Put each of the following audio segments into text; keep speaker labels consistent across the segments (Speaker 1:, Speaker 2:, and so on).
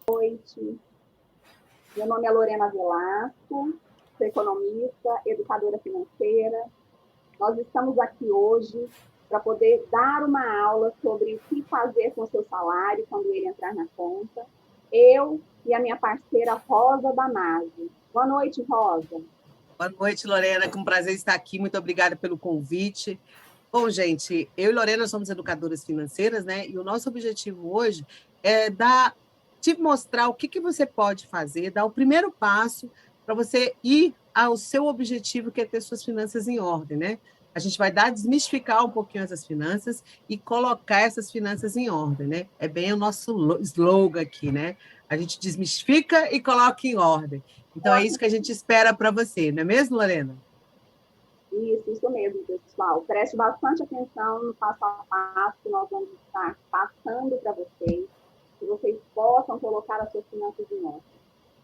Speaker 1: noite. Meu nome é Lorena Velasco, sou economista, educadora financeira. Nós estamos aqui hoje para poder dar uma aula sobre o que fazer com o seu salário quando ele entrar na conta. Eu e a minha parceira Rosa Damasio. Boa noite, Rosa.
Speaker 2: Boa noite, Lorena. Com prazer estar aqui. Muito obrigada pelo convite. Bom, gente, eu e Lorena somos educadoras financeiras, né? E o nosso objetivo hoje é te mostrar o que você pode fazer, dar o primeiro passo para você ir ao seu objetivo, que é ter suas finanças em ordem, né? A gente vai desmistificar um pouquinho essas finanças e colocar essas finanças em ordem, né? É bem o nosso slogan aqui, né? A gente desmistifica e coloca em ordem. Então, é isso que a gente espera para você, não é mesmo, Lorena?
Speaker 1: Isso mesmo, pessoal. Preste bastante atenção no passo a passo que nós vamos estar passando para vocês, que vocês possam colocar as suas finanças em ordem.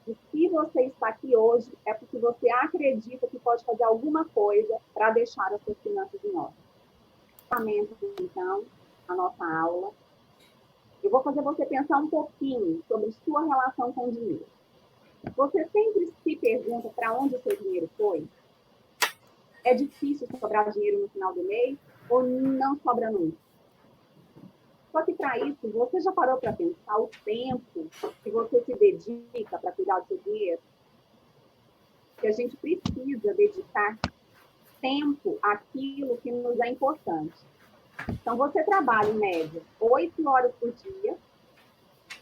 Speaker 1: E se você está aqui hoje, é porque você acredita que pode fazer alguma coisa para deixar as suas finanças em ordem. Então, a nossa aula. Eu vou fazer você pensar um pouquinho sobre sua relação com o dinheiro. Você sempre se pergunta para onde o seu dinheiro foi? É difícil sobrar dinheiro no final do mês ou não sobra nunca? Só que para isso, você já parou para pensar o tempo que você se dedica para cuidar do seu dinheiro? Que a gente precisa dedicar tempo àquilo que nos é importante. Então, você trabalha, em média, 8 horas por dia,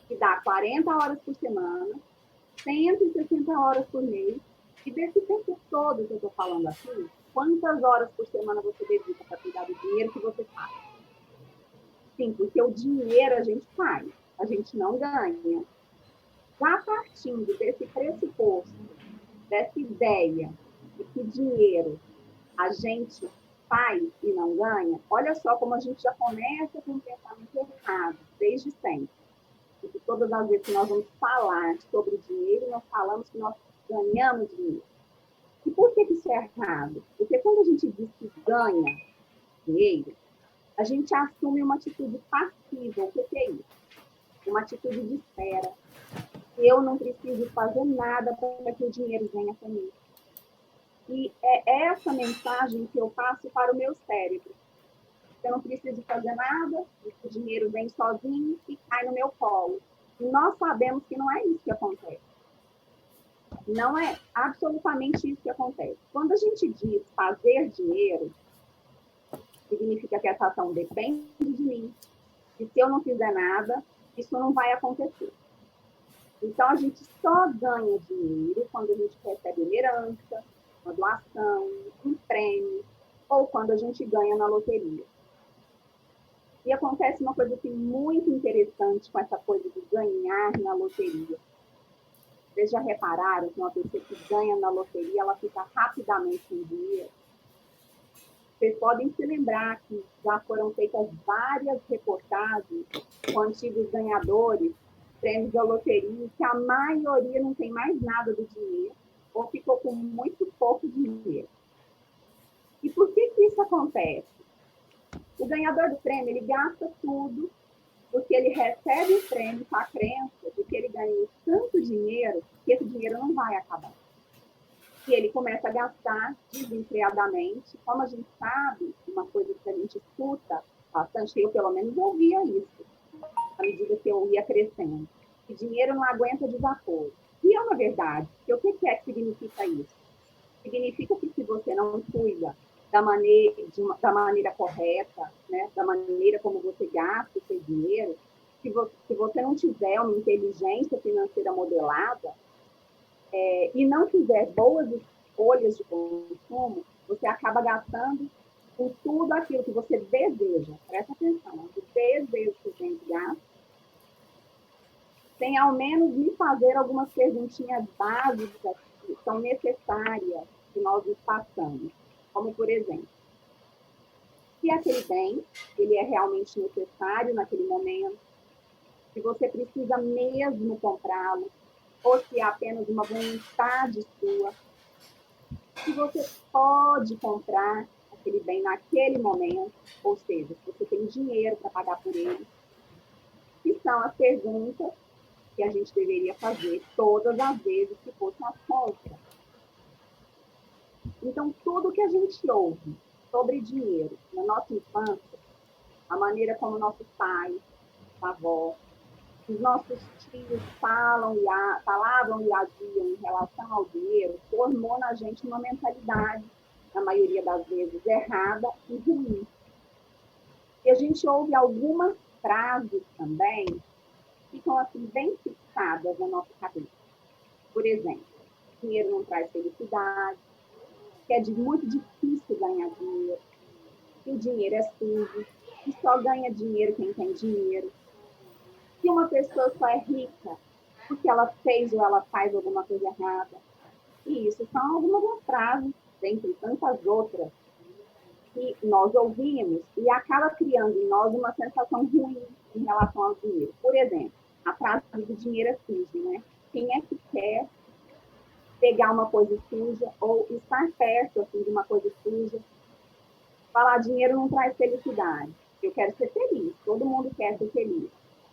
Speaker 1: que dá 40 horas por semana, 160 horas por mês, e desse tempo todo que eu estou falando aqui, quantas horas por semana você dedica para cuidar do dinheiro que você faz? Sim, porque o dinheiro a gente faz, a gente não ganha. Já partindo desse pressuposto, dessa ideia de que dinheiro a gente faz e não ganha, olha só como a gente já começa com um pensamento errado, desde sempre. Porque todas as vezes que nós vamos falar sobre dinheiro, nós falamos que nós ganhamos dinheiro. E por que isso é errado? Porque quando a gente diz que ganha dinheiro, a gente assume uma atitude passiva. O que é isso? Uma atitude de espera. Eu não preciso fazer nada para que o dinheiro venha comigo. E é essa mensagem que eu passo para o meu cérebro. Eu não preciso fazer nada, o dinheiro vem sozinho e cai no meu colo. E nós sabemos que não é isso que acontece. Não é absolutamente isso que acontece. Quando a gente diz fazer dinheiro, significa que essa ação depende de mim. E se eu não fizer nada, isso não vai acontecer. Então, a gente só ganha dinheiro quando a gente recebe uma herança, uma doação, um prêmio, ou quando a gente ganha na loteria. E acontece uma coisa assim, muito interessante com essa coisa de ganhar na loteria. Vocês já repararam que uma pessoa que ganha na loteria, ela fica rapidamente sem dinheiro? Vocês podem se lembrar que já foram feitas várias reportagens com antigos ganhadores, prêmios da loteria, que a maioria não tem mais nada do dinheiro, ou ficou com muito pouco dinheiro. E por que isso acontece? O ganhador do prêmio, ele gasta tudo, porque ele recebe o prêmio com a crença de que ele ganhou tanto dinheiro que esse dinheiro não vai acabar. E ele começa a gastar desenfreadamente. Como a gente sabe, uma coisa que a gente escuta bastante, eu pelo menos ouvia isso, à medida que eu ia crescendo, que dinheiro não aguenta desaforo. E é uma verdade. E o que que significa isso? Significa que se você não cuida da maneira correta, né, da maneira como você gasta o seu dinheiro, se você não tiver uma inteligência financeira modelada, e não fizer boas escolhas de consumo, você acaba gastando com tudo aquilo que você deseja. Presta atenção, o desejo que vem de gasto, sem ao menos me fazer algumas perguntinhas básicas que são necessárias que nós nos passamos. Como, por exemplo, se aquele bem ele é realmente necessário naquele momento, se você precisa mesmo comprá-lo, ou se é apenas uma vontade sua, se você pode comprar aquele bem naquele momento, ou seja, se você tem dinheiro para pagar por ele, que são as perguntas que a gente deveria fazer todas as vezes que fosse as compras. Então, tudo que a gente ouve sobre dinheiro na nossa infância, a maneira como nossos pais, avós, os nossos tios falavam e agiam em relação ao dinheiro, formou na gente uma mentalidade, na maioria das vezes, errada e ruim. E a gente ouve algumas frases também que ficam assim, bem fixadas na nossa cabeça. Por exemplo, dinheiro não traz felicidade, que é muito difícil ganhar dinheiro, que o dinheiro é sujo, que só ganha dinheiro quem tem dinheiro, que uma pessoa só é rica porque ela fez ou ela faz alguma coisa errada. E isso são algumas frases, dentre tantas outras, que nós ouvimos e acaba criando em nós uma sensação ruim em relação ao dinheiro. Por exemplo, a frase do dinheiro é sujo, né? Quem é que quer pegar uma coisa suja ou estar perto assim, de uma coisa suja? Falar dinheiro não traz felicidade. Eu quero ser feliz, todo mundo quer ser feliz.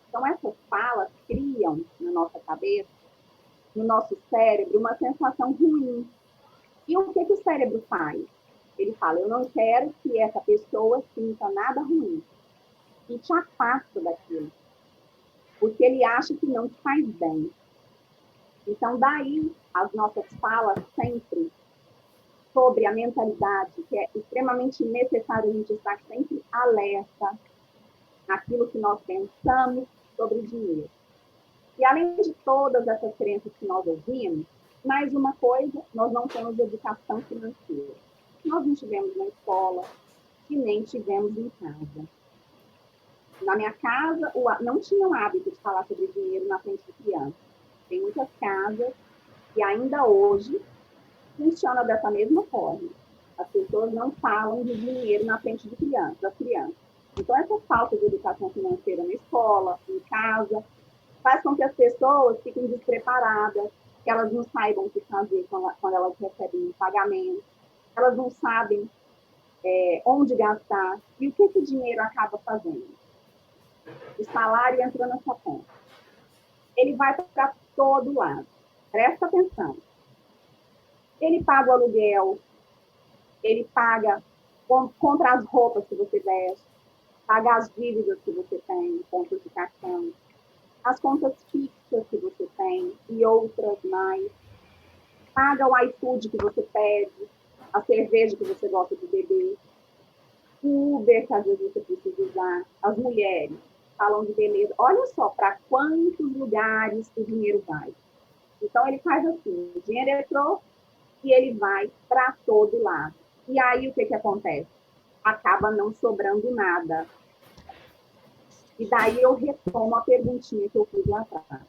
Speaker 1: Então, essas falas criam na nossa cabeça, no nosso cérebro, uma sensação ruim. E o que o cérebro faz? Ele fala, eu não quero que essa pessoa sinta nada ruim. E te afasta daquilo. Porque ele acha que não te faz bem. Então, daí, as nossas falas sempre sobre a mentalidade, que é extremamente necessário a gente estar sempre alerta àquilo que nós pensamos sobre dinheiro. E além de todas essas crenças que nós ouvimos, mais uma coisa, nós não temos educação financeira. Nós não tivemos na escola e nem tivemos em casa. Na minha casa, não tinha o hábito de falar sobre dinheiro na frente de criança. Tem muitas casas que ainda hoje funciona dessa mesma forma. As pessoas não falam de dinheiro na frente de das crianças. Então, essa falta de educação financeira na escola, em casa, faz com que as pessoas fiquem despreparadas, que elas não saibam o que fazer quando elas recebem um pagamento, elas não sabem onde gastar. E o que o dinheiro acaba fazendo? O salário entra na sua conta. Ele vai para todo lado. Presta atenção. Ele paga o aluguel, ele paga, compra as roupas que você veste, paga as dívidas que você tem, contas de cartão, as contas fixas que você tem e outras mais. Paga o iFood que você pede, a cerveja que você gosta de beber, o Uber que às vezes você precisa usar. As mulheres falam de beleza. Olha só para quantos lugares o dinheiro vai. Então, ele faz assim, o dinheiro entrou e ele vai para todo lado. E aí, o que acontece? Acaba não sobrando nada. E daí eu retomo a perguntinha que eu fiz lá atrás.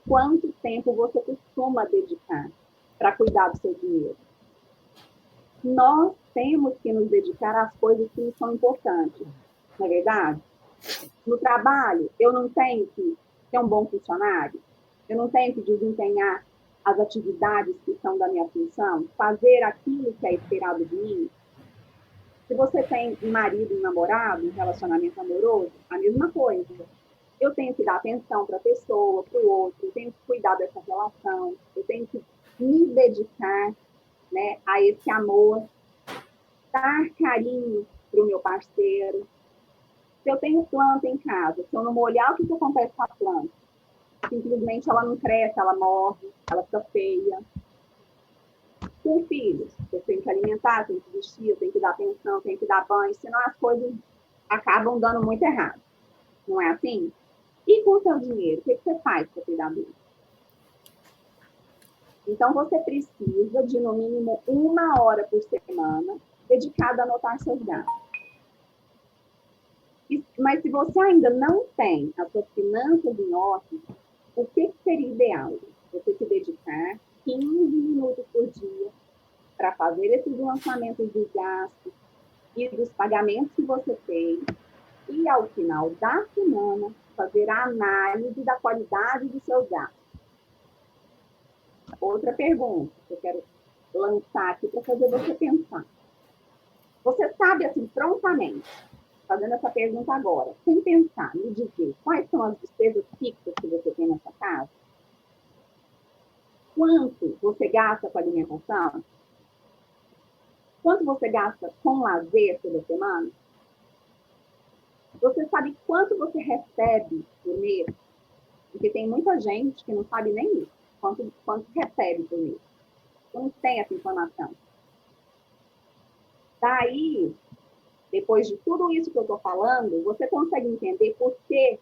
Speaker 1: Quanto tempo você costuma dedicar para cuidar do seu dinheiro? Nós temos que nos dedicar às coisas que nos são importantes, não é verdade? No trabalho, eu não tenho que ser um bom funcionário, eu não tenho que desempenhar as atividades que são da minha função, fazer aquilo que é esperado de mim. Se você tem um marido, um namorado, um relacionamento amoroso, a mesma coisa. Eu tenho que dar atenção para a pessoa, para o outro, eu tenho que cuidar dessa relação, eu tenho que me dedicar, né, a esse amor, dar carinho para o meu parceiro. Se eu tenho planta em casa, se eu não molhar, o que acontece com a planta? Simplesmente ela não cresce, ela morre, ela fica feia. Com filhos, eu tenho que alimentar, tenho que vestir, eu tenho que dar atenção, tenho que dar banho, senão as coisas acabam dando muito errado. Não é assim? E com o seu dinheiro, o que você faz para cuidar dele? Então, você precisa de, no mínimo, 1 hora por semana dedicada a anotar seus gastos. Mas se você ainda não tem as suas finanças em ordem, o que seria ideal? Você se dedicar 15 minutos por dia para fazer esses lançamentos dos gastos e dos pagamentos que você fez e, ao final da semana, fazer a análise da qualidade dos seus gastos. Outra pergunta que eu quero lançar aqui para fazer você pensar. Você sabe, assim, prontamente, fazendo essa pergunta agora, sem pensar, me dizer quais são as despesas fixas que você tem na sua casa, quanto você gasta com alimentação, quanto você gasta com lazer toda semana, você sabe quanto você recebe por mês, porque tem muita gente que não sabe nem isso, quanto recebe por mês, não tem essa informação. Daí, depois de tudo isso que eu estou falando, você consegue entender por que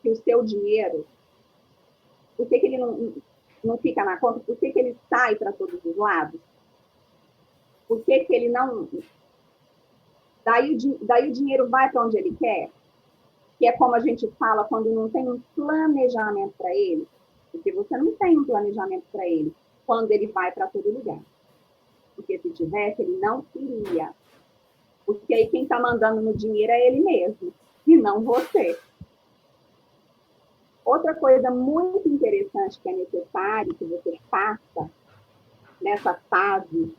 Speaker 1: o seu dinheiro, por que ele não fica na conta, por que ele sai para todos os lados, por que ele não... Daí o dinheiro vai para onde ele quer, que é como a gente fala quando não tem um planejamento para ele, porque você não tem um planejamento para ele quando ele vai para todo lugar. Porque se tivesse, ele não iria. Porque aí quem está mandando no dinheiro é ele mesmo, e não você. Outra coisa muito interessante que é necessário que você faça nessa fase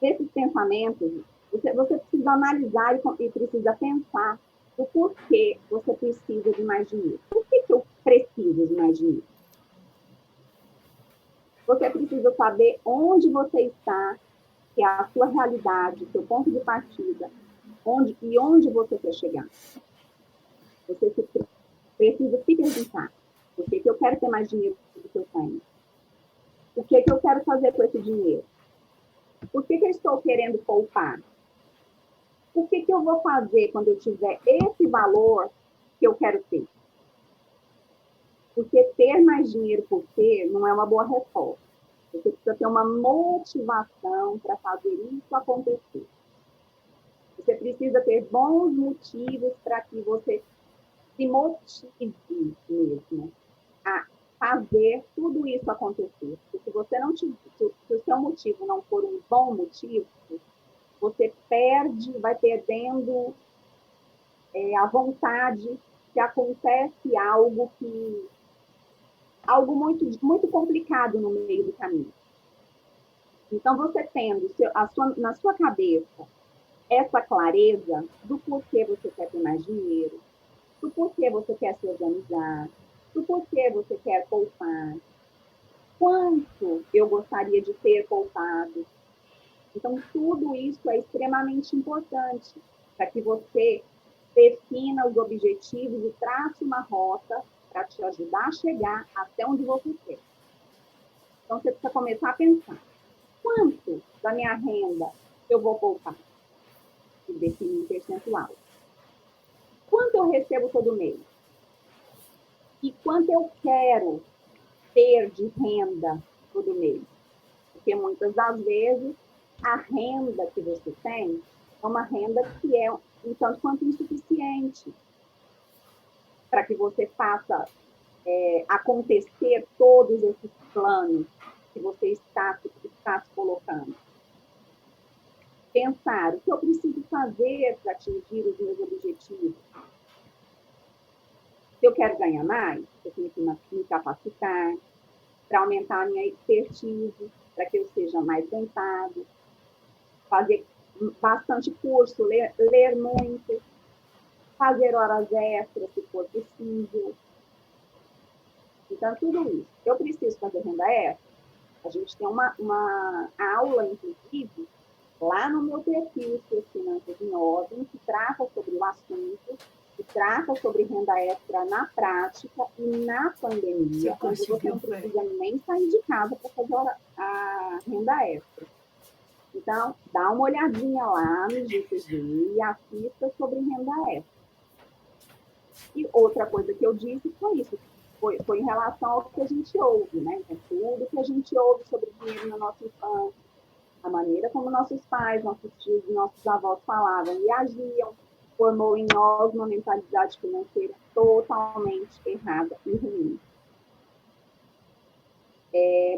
Speaker 1: desses pensamentos, você precisa analisar e precisa pensar o porquê você precisa de mais dinheiro. Por que eu preciso de mais dinheiro? Você precisa saber onde você está, que é a sua realidade, o seu ponto de partida, onde você quer chegar. Você precisa se perguntar, por que eu quero ter mais dinheiro do que eu tenho? O que eu quero fazer com esse dinheiro? Por que eu estou querendo poupar? O que eu vou fazer quando eu tiver esse valor que eu quero ter? Porque ter mais dinheiro por ter não é uma boa resposta. Você precisa ter uma motivação para fazer isso acontecer. Você precisa ter bons motivos para que você se motive mesmo a fazer tudo isso acontecer. Porque se você não se o seu motivo não for um bom motivo, você vai perdendo a vontade que acontece algo muito, muito complicado no meio do caminho. Então, você tendo na sua cabeça essa clareza do porquê você quer ter mais dinheiro, do porquê você quer se organizar, do porquê você quer poupar, quanto eu gostaria de ter poupado. Então, tudo isso é extremamente importante para que você defina os objetivos e trace uma rota para te ajudar a chegar até onde você quer. Então, você precisa começar a pensar, quanto da minha renda eu vou poupar? E definir um percentual. Quanto eu recebo todo mês? E quanto eu quero ter de renda todo mês? Porque muitas das vezes a renda que você tem é uma renda que é um tanto quanto insuficiente para que você faça acontecer todos esses planos que você está se colocando. Pensar o que eu preciso fazer para atingir os meus objetivos. Se eu quero ganhar mais, eu tenho que me capacitar para aumentar a minha expertise, para que eu seja mais bem pago, fazer bastante curso, ler muito, fazer horas extras, se for possível. Então, tudo isso. Eu preciso fazer renda extra? A gente tem uma aula, inclusive, lá no meu perfil, Suas Finanças em Ordem, que trata sobre o assunto, que trata sobre renda extra na prática e na pandemia, onde você não precisa nem sair de casa para fazer a renda extra. Então, dá uma olhadinha lá no GTV e assista sobre renda extra. E outra coisa que eu disse foi isso, foi em relação ao que a gente ouve, né? É tudo que a gente ouve sobre dinheiro na nossa infância, a maneira como nossos pais, nossos tios e nossos avós falavam e agiam, formou em nós uma mentalidade financeira totalmente errada e ruim.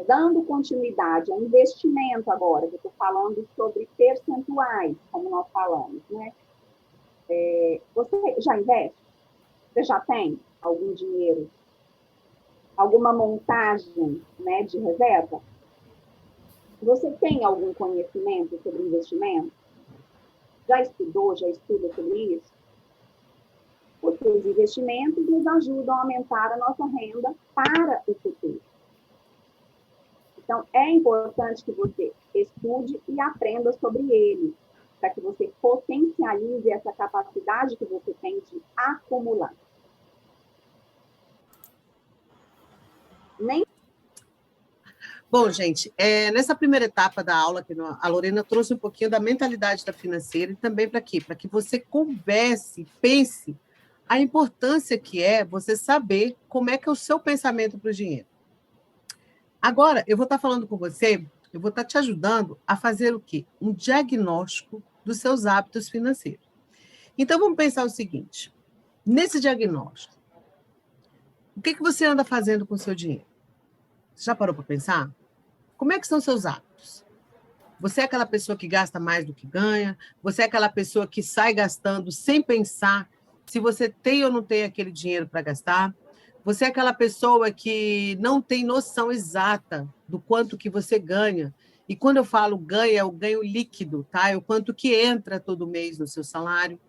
Speaker 1: Dando continuidade ao investimento agora, que eu estou falando sobre percentuais, como nós falamos, né? Você já investe? Você já tem algum dinheiro, alguma montagem, né, de reserva? Você tem algum conhecimento sobre investimento? Já estudou, já estuda sobre isso? Porque os investimentos nos ajudam a aumentar a nossa renda para o futuro. Então, é importante que você estude e aprenda sobre ele, para que você potencialize essa capacidade que você tem de acumular. Nem
Speaker 2: Bom, gente, nessa primeira etapa da aula, que a Lorena trouxe um pouquinho da mentalidade da financeira e também para quê? Para que você converse, pense a importância que é você saber como é que é o seu pensamento para o dinheiro. Agora, eu vou estar falando com você, eu vou estar te ajudando a fazer o quê? Um diagnóstico dos seus hábitos financeiros. Então, vamos pensar o seguinte, nesse diagnóstico, o que você anda fazendo com o seu dinheiro? Você já parou para pensar? Como é que são seus hábitos? Você é aquela pessoa que gasta mais do que ganha? Você é aquela pessoa que sai gastando sem pensar se você tem ou não tem aquele dinheiro para gastar? Você é aquela pessoa que não tem noção exata do quanto que você ganha? E quando eu falo ganha, é o ganho líquido, tá? É o quanto que entra todo mês no seu salário,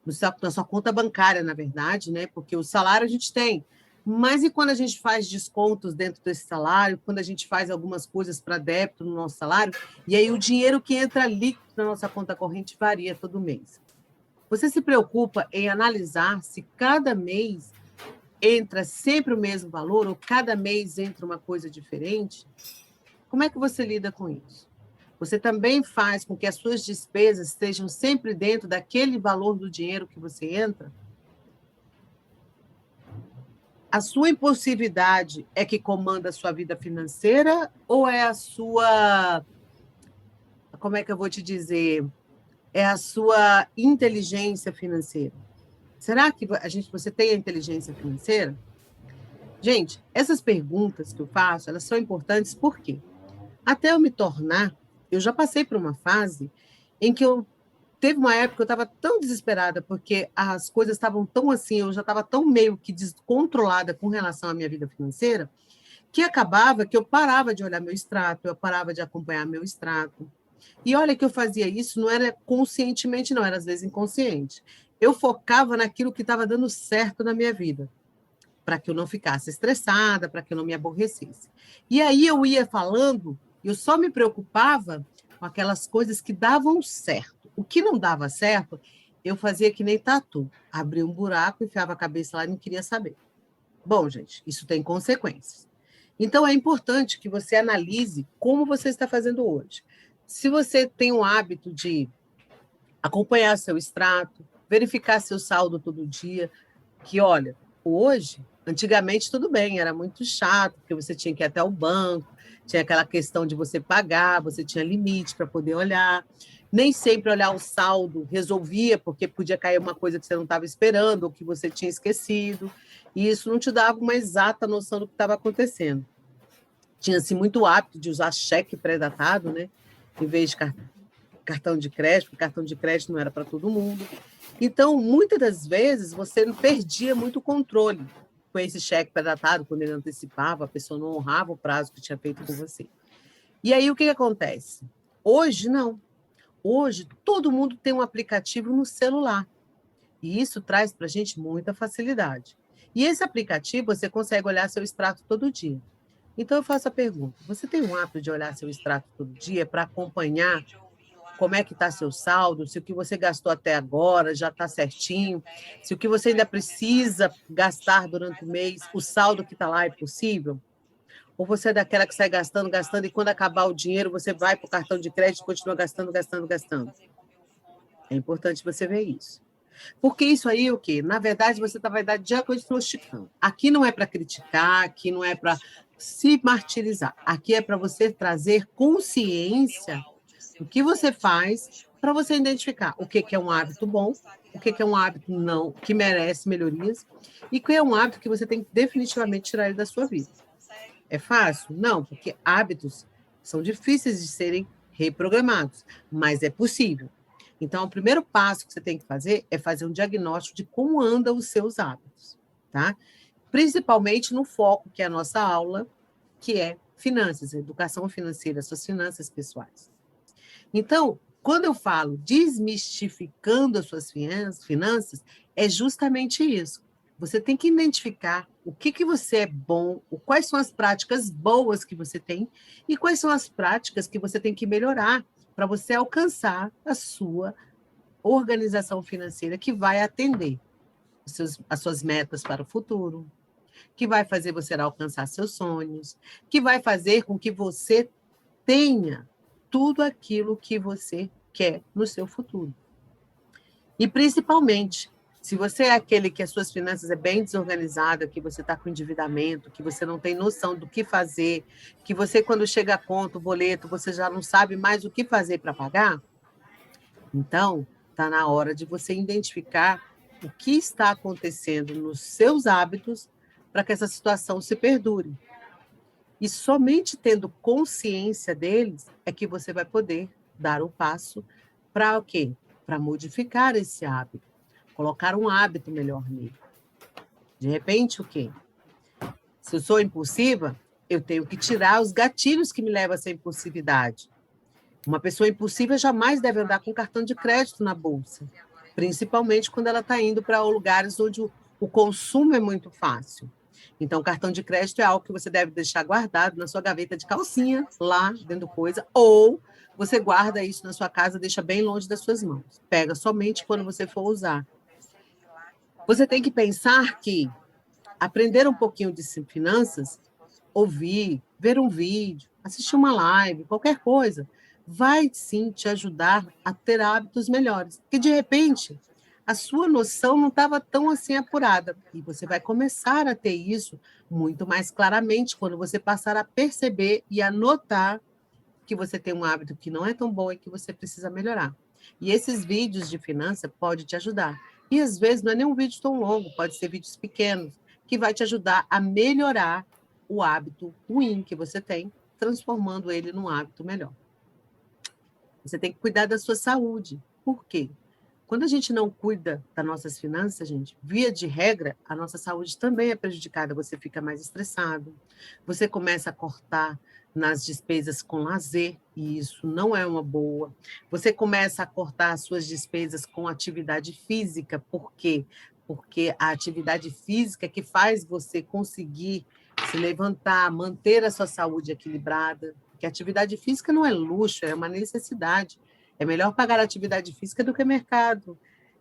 Speaker 2: na sua conta bancária, na verdade, né? Porque o salário a gente tem. Mas e quando a gente faz descontos dentro desse salário, quando a gente faz algumas coisas para débito no nosso salário, e aí o dinheiro que entra líquido na nossa conta corrente varia todo mês. Você se preocupa em analisar se cada mês entra sempre o mesmo valor ou cada mês entra uma coisa diferente? Como é que você lida com isso? Você também faz com que as suas despesas estejam sempre dentro daquele valor do dinheiro que você entra? A sua impulsividade é que comanda a sua vida financeira ou é a sua, como é que eu vou te dizer, é a sua inteligência financeira? Será que você tem a inteligência financeira? Gente, essas perguntas que eu faço, elas são importantes porque até eu me tornar, eu já passei por uma fase em que teve uma época que eu estava tão desesperada, porque as coisas estavam tão assim, eu já estava tão meio que descontrolada com relação à minha vida financeira, que acabava que eu parava de olhar meu extrato, eu parava de acompanhar meu extrato. E olha que eu fazia isso, não era conscientemente, não, era às vezes inconsciente. Eu focava naquilo que estava dando certo na minha vida, para que eu não ficasse estressada, para que eu não me aborrecesse. E aí eu ia falando, eu só me preocupava com aquelas coisas que davam certo. O que não dava certo, eu fazia que nem tatu, abria um buraco, enfiava a cabeça lá e não queria saber. Bom, gente, isso tem consequências. Então, é importante que você analise como você está fazendo hoje. Se você tem o hábito de acompanhar seu extrato, verificar seu saldo todo dia, que, olha, hoje, antigamente tudo bem, era muito chato, porque você tinha que ir até o banco, tinha aquela questão de você pagar, você tinha limite para poder olhar. Nem sempre olhar o saldo resolvia, porque podia cair uma coisa que você não estava esperando ou que você tinha esquecido, e isso não te dava uma exata noção do que estava acontecendo. Tinha-se muito hábito de usar cheque pré-datado, né? Em vez de cartão de crédito, porque cartão de crédito não era para todo mundo. Então, muitas das vezes, você perdia muito o controle com esse cheque pré-datado, quando ele antecipava, a pessoa não honrava o prazo que tinha feito com você. E aí, o que acontece? Hoje, não. Hoje, todo mundo tem um aplicativo no celular. E isso traz para a gente muita facilidade. E esse aplicativo, você consegue olhar seu extrato todo dia. Então, eu faço a pergunta: você tem um hábito de olhar seu extrato todo dia para acompanhar como é que está seu saldo, se o que você gastou até agora já está certinho, se o que você ainda precisa gastar durante o mês, o saldo que está lá é possível? Ou você é daquela que sai gastando, gastando, e quando acabar o dinheiro, você vai para o cartão de crédito e continua gastando, gastando, gastando? É importante você ver isso. Porque isso aí, o quê? Na verdade, você vai dar diagnosticando. Aqui não é para criticar, aqui não é para se martirizar. Aqui é para você trazer consciência do que você faz para você identificar o que é um hábito bom, o que é um hábito não, que merece melhorias, e o que é um hábito que você tem que definitivamente tirar ele da sua vida. É fácil? Não, porque hábitos são difíceis de serem reprogramados, mas é possível. Então, o primeiro passo que você tem que fazer é fazer um diagnóstico de como andam os seus hábitos, tá? Principalmente no foco que é a nossa aula, que é finanças, educação financeira, suas finanças pessoais. Então, Quando eu falo desmistificando as suas finanças, é justamente isso. Você tem que identificar o que você é bom, quais são as práticas boas que você tem e quais são as práticas que você tem que melhorar para você alcançar a sua organização financeira que vai atender as suas metas para o futuro, que vai fazer você alcançar seus sonhos, que vai fazer com que você tenha tudo aquilo que você quer no seu futuro. E, principalmente, se você é aquele que as suas finanças é bem desorganizada, que você está com endividamento, que você não tem noção do que fazer, que você, quando chega a conta, o boleto, você já não sabe mais o que fazer para pagar, então, está na hora de você identificar o que está acontecendo nos seus hábitos para que essa situação se perdure. E somente tendo consciência deles é que você vai poder dar o passo para o quê? Para modificar esse hábito, colocar um hábito melhor nele. De repente, o quê? Se eu sou impulsiva, eu tenho que tirar os gatilhos que me levam a essa impulsividade. Uma pessoa impulsiva jamais deve andar com cartão de crédito na bolsa, principalmente quando ela está indo para lugares onde o consumo é muito fácil. Então, o cartão de crédito é algo que você deve deixar guardado na sua gaveta de calcinha, lá dentro do coisa, ou você guarda isso na sua casa, deixa bem longe das suas mãos. Pega somente quando você for usar. Você tem que pensar que aprender um pouquinho de finanças, ouvir, ver um vídeo, assistir uma live, qualquer coisa, vai sim te ajudar a ter hábitos melhores. Porque, de repente, a sua noção não estava tão assim apurada. E você vai começar a ter isso muito mais claramente quando você passar a perceber e a notar que você tem um hábito que não é tão bom e que você precisa melhorar. E esses vídeos de finança podem te ajudar. E, às vezes, não é nem um vídeo tão longo, pode ser vídeos pequenos, que vai te ajudar a melhorar o hábito ruim que você tem, transformando ele num hábito melhor. Você tem que cuidar da sua saúde. Por quê? Quando a gente não cuida das nossas finanças, gente, via de regra, a nossa saúde também é prejudicada. Você fica mais estressado, você começa a cortar nas despesas com lazer, e isso não é uma boa. Você começa a cortar as suas despesas com atividade física. Por quê? Porque a atividade física é que faz você conseguir se levantar, manter a sua saúde equilibrada. Porque a atividade física não é luxo, é uma necessidade. É melhor pagar atividade física do que mercado.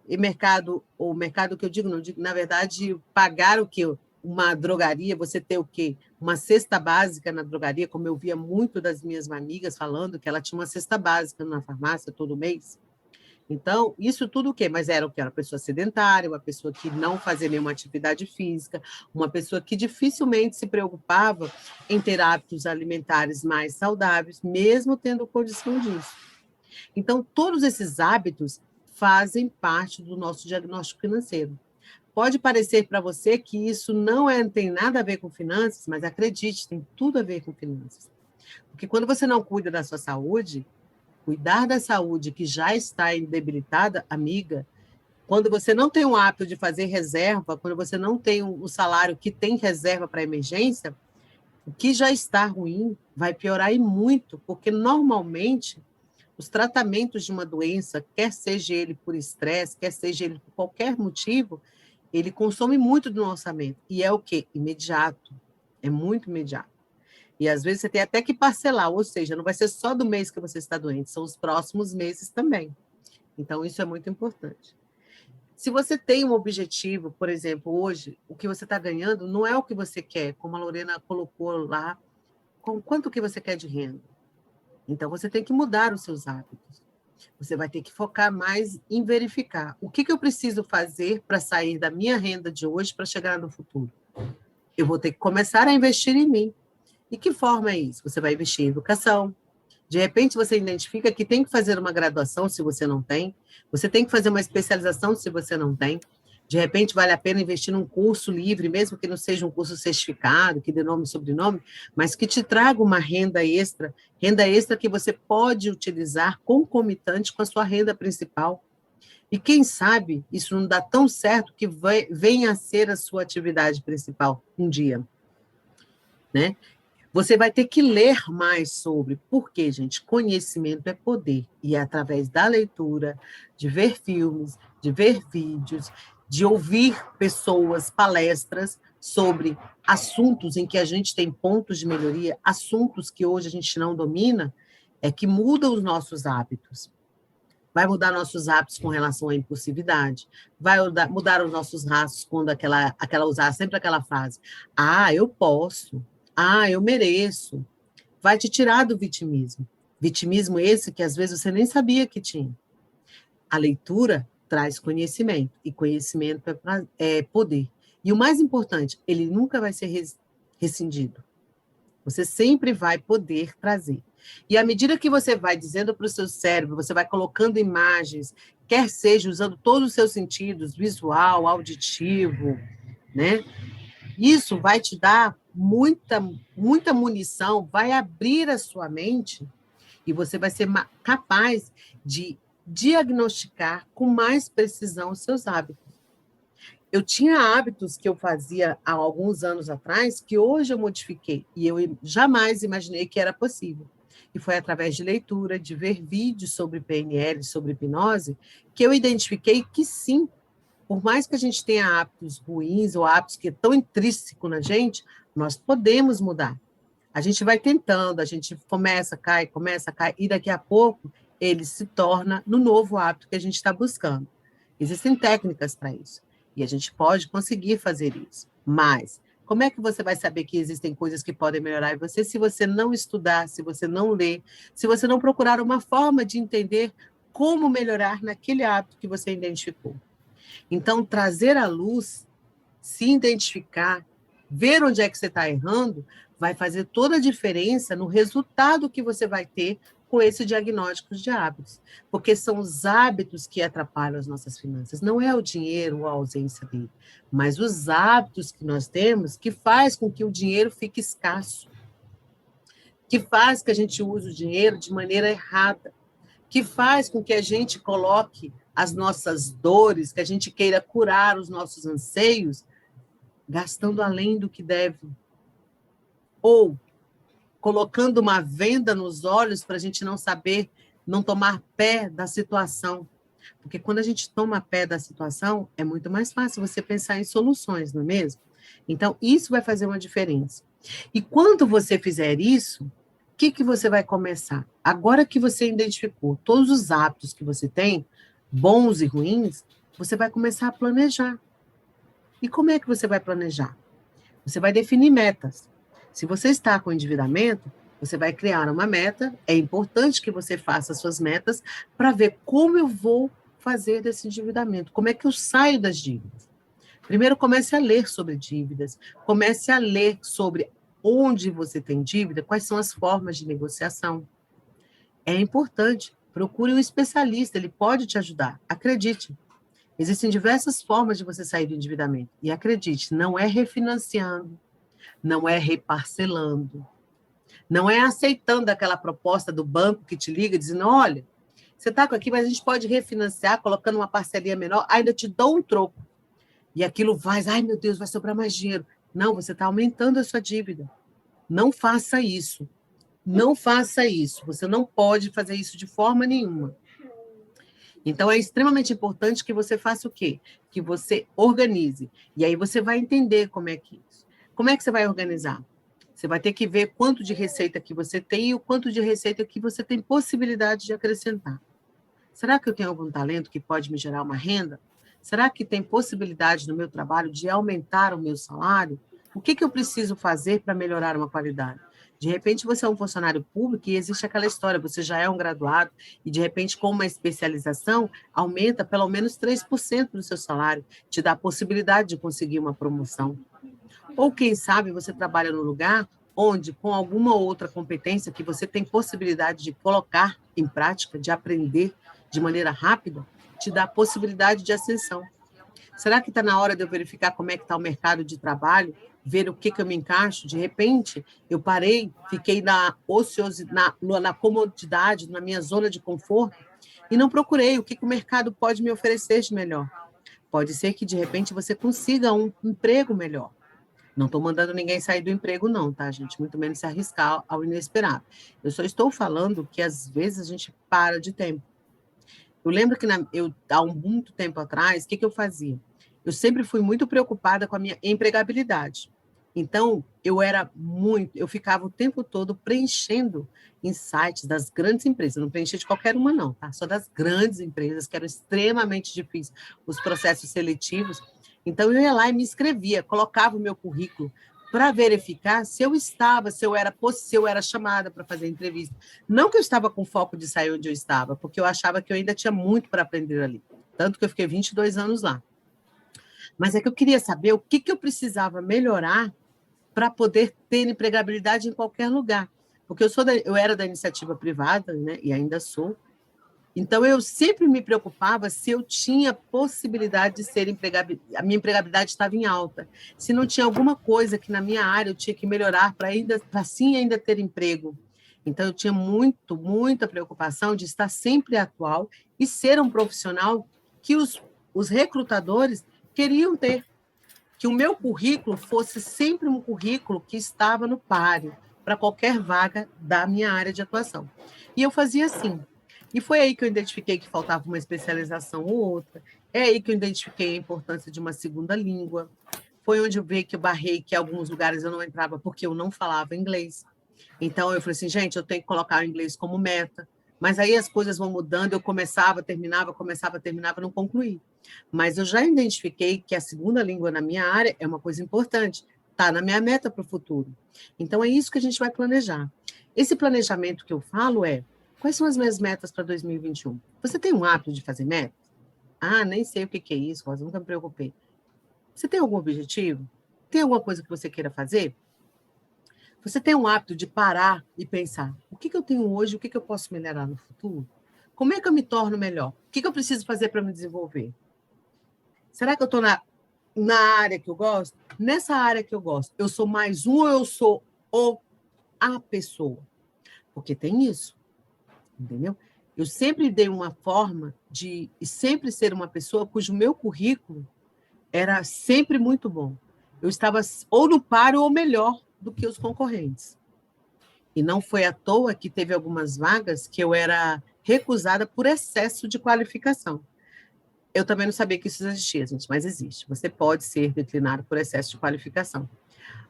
Speaker 2: E mercado, o mercado que eu digo, não digo, na verdade, pagar o quê? Uma drogaria, você ter o quê? Uma cesta básica na drogaria, como eu via muito das minhas amigas falando, que ela tinha uma cesta básica na farmácia todo mês. Então, isso tudo o quê? Mas era o quê? Era uma pessoa sedentária, uma pessoa que não fazia nenhuma atividade física, uma pessoa que dificilmente se preocupava em ter hábitos alimentares mais saudáveis, mesmo tendo condição disso. Então, todos esses hábitos fazem parte do nosso diagnóstico financeiro. Pode parecer para você que isso não tem nada a ver com finanças, mas acredite, tem tudo a ver com finanças. Porque quando você não cuida da sua saúde, cuidar da saúde que já está debilitada, amiga, quando você não tem o hábito de fazer reserva, quando você não tem o salário que tem reserva para emergência, o que já está ruim vai piorar e muito, porque normalmente os tratamentos de uma doença, quer seja ele por estresse, quer seja ele por qualquer motivo, ele consome muito do orçamento. E é o quê? Imediato. É muito imediato. E às vezes você tem até que parcelar, ou seja, não vai ser só do mês que você está doente, são os próximos meses também. Então, isso é muito importante. Se você tem um objetivo, por exemplo, hoje, o que você está ganhando não é o que você quer, como a Lorena colocou lá, com quanto que você quer de renda. Então, você tem que mudar os seus hábitos. Você vai ter que focar mais em verificar o que eu preciso fazer para sair da minha renda de hoje para chegar no futuro. Eu vou ter que começar a investir em mim. E que forma é isso? Você vai investir em educação. De repente, você identifica que tem que fazer uma graduação, se você não tem. Você tem que fazer uma especialização, se você não tem. De repente, vale a pena investir num curso livre, mesmo que não seja um curso certificado, que dê nome e sobrenome, mas que te traga uma renda extra que você pode utilizar concomitante com a sua renda principal. E quem sabe isso não dá tão certo que venha a ser a sua atividade principal um dia, né? Você vai ter que ler mais sobre. Por quê, gente? Conhecimento é poder. E é através da leitura, de ver filmes, de ver vídeos, de ouvir pessoas, palestras sobre assuntos em que a gente tem pontos de melhoria, assuntos que hoje a gente não domina, é que mudam os nossos hábitos. Vai mudar nossos hábitos com relação à impulsividade, vai mudar os nossos rastros quando aquela usar sempre aquela frase: ah, eu posso, ah, eu mereço. Vai te tirar do vitimismo. Vitimismo esse que às vezes você nem sabia que tinha. A leitura traz conhecimento, e conhecimento é poder. E o mais importante, ele nunca vai ser rescindido. Você sempre vai poder trazer. E à medida que você vai dizendo para o seu cérebro, você vai colocando imagens, quer seja usando todos os seus sentidos, visual, auditivo, né? Isso vai te dar muita munição, vai abrir a sua mente e você vai ser capaz de diagnosticar com mais precisão os seus hábitos. Eu tinha hábitos que eu fazia há alguns anos atrás que hoje eu modifiquei e eu jamais imaginei que era possível. E foi através de leitura, de ver vídeos sobre PNL, sobre hipnose, que eu identifiquei que sim, por mais que a gente tenha hábitos ruins ou hábitos que estão intrínsecos na gente, nós podemos mudar. A gente vai tentando, a gente começa, cai, e daqui a pouco ele se torna no novo hábito que a gente está buscando. Existem técnicas para isso. E a gente pode conseguir fazer isso. Mas como é que você vai saber que existem coisas que podem melhorar em você se você não estudar, se você não ler, se você não procurar uma forma de entender como melhorar naquele hábito que você identificou? Então, trazer à luz, se identificar, ver onde é que você está errando, vai fazer toda a diferença no resultado que você vai ter com esse diagnóstico de hábitos. Porque são os hábitos que atrapalham as nossas finanças. Não é o dinheiro ou a ausência dele, mas os hábitos que nós temos que faz com que o dinheiro fique escasso, que faz que a gente use o dinheiro de maneira errada, que faz com que a gente coloque as nossas dores, que a gente queira curar os nossos anseios, gastando além do que deve. Ou colocando uma venda nos olhos para a gente não saber, não tomar pé da situação. Porque quando a gente toma pé da situação, é muito mais fácil você pensar em soluções, não é mesmo? Então, isso vai fazer uma diferença. E quando você fizer isso, o que você vai começar? Agora que você identificou todos os hábitos que você tem, bons e ruins, você vai começar a planejar. E como é que você vai planejar? Você vai definir metas. Se você está com endividamento, você vai criar uma meta. É importante que você faça suas metas para ver como eu vou fazer desse endividamento, como é que eu saio das dívidas. Primeiro, comece a ler sobre dívidas, comece a ler sobre onde você tem dívida, quais são as formas de negociação. É importante, procure um especialista, ele pode te ajudar, acredite. Existem diversas formas de você sair do endividamento. E acredite, não é refinanciando, não é reparcelando, não é aceitando aquela proposta do banco que te liga dizendo, olha, você está aqui, mas a gente pode refinanciar colocando uma parcelinha menor, ainda te dou um troco. E aquilo vai, ai meu Deus, vai sobrar mais dinheiro. Não, você está aumentando a sua dívida. Não faça isso. Não faça isso. Você não pode fazer isso de forma nenhuma. Então, é extremamente importante que você faça o quê? Que você organize. E aí você vai entender como é que é isso. Como é que você vai organizar? Você vai ter que ver quanto de receita que você tem e o quanto de receita que você tem possibilidade de acrescentar. Será que eu tenho algum talento que pode me gerar uma renda? Será que tem possibilidade no meu trabalho de aumentar o meu salário? O que eu preciso fazer para melhorar uma qualidade? De repente, você é um funcionário público e existe aquela história, você já é um graduado e, de repente, com uma especialização, aumenta pelo menos 3% do seu salário, te dá a possibilidade de conseguir uma promoção. Ou, quem sabe, você trabalha no lugar onde, com alguma outra competência que você tem possibilidade de colocar em prática, de aprender de maneira rápida, te dá a possibilidade de ascensão. Será que está na hora de eu verificar como é que está o mercado de trabalho, ver o que eu me encaixo? De repente, eu parei, fiquei na ociosidade, na comodidade, na minha zona de conforto, e não procurei o que o mercado pode me oferecer de melhor. Pode ser que, de repente, você consiga um emprego melhor. Não estou mandando ninguém sair do emprego, não, tá, gente? Muito menos se arriscar ao inesperado. Eu só estou falando que, às vezes, a gente para de tempo. Eu lembro que há muito tempo atrás, o que eu fazia? Eu sempre fui muito preocupada com a minha empregabilidade. Então, eu ficava o tempo todo preenchendo em sites das grandes empresas. Eu não preenchia de qualquer uma, não, tá? Só das grandes empresas, que eram extremamente difíceis, os processos seletivos. Então, eu ia lá e me inscrevia, colocava o meu currículo para verificar se eu era chamada para fazer entrevista. Não que eu estava com foco de sair onde eu estava, porque eu achava que eu ainda tinha muito para aprender ali. Tanto que eu fiquei 22 anos lá. Mas é que eu queria saber o que eu precisava melhorar para poder ter empregabilidade em qualquer lugar. Porque eu era da iniciativa privada, né, e ainda sou. Então, eu sempre me preocupava se eu tinha possibilidade de ser a minha empregabilidade estava em alta, se não tinha alguma coisa que na minha área eu tinha que melhorar para assim ainda ter emprego. Então, eu tinha muita preocupação de estar sempre atual e ser um profissional que os recrutadores queriam ter, que o meu currículo fosse sempre um currículo que estava no páreo para qualquer vaga da minha área de atuação. E eu fazia assim. E foi aí que eu identifiquei que faltava uma especialização ou outra. É aí que eu identifiquei a importância de uma segunda língua. Foi onde eu vi que eu barrei que em alguns lugares eu não entrava porque eu não falava inglês. Então, eu falei assim, gente, eu tenho que colocar o inglês como meta. Mas aí as coisas vão mudando, eu começava, terminava, não concluí. Mas eu já identifiquei que a segunda língua na minha área é uma coisa importante, está na minha meta para o futuro. Então, é isso que a gente vai planejar. Esse planejamento que eu falo é, quais são as minhas metas para 2021? Você tem um hábito de fazer metas? Ah, nem sei o que é isso, Rosa, nunca me preocupei. Você tem algum objetivo? Tem alguma coisa que você queira fazer? Você tem um hábito de parar e pensar, o que eu tenho hoje, o que eu posso melhorar no futuro? Como é que eu me torno melhor? O que eu preciso fazer para me desenvolver? Será que eu estou na área que eu gosto? Nessa área que eu gosto, eu sou mais um ou eu sou a pessoa? Porque tem isso, entendeu? Eu sempre dei uma forma de sempre ser uma pessoa cujo meu currículo era sempre muito bom. Eu estava ou no páreo ou melhor do que os concorrentes. E não foi à toa que teve algumas vagas que eu era recusada por excesso de qualificação. Eu também não sabia que isso existia, gente, mas existe. Você pode ser declinado por excesso de qualificação.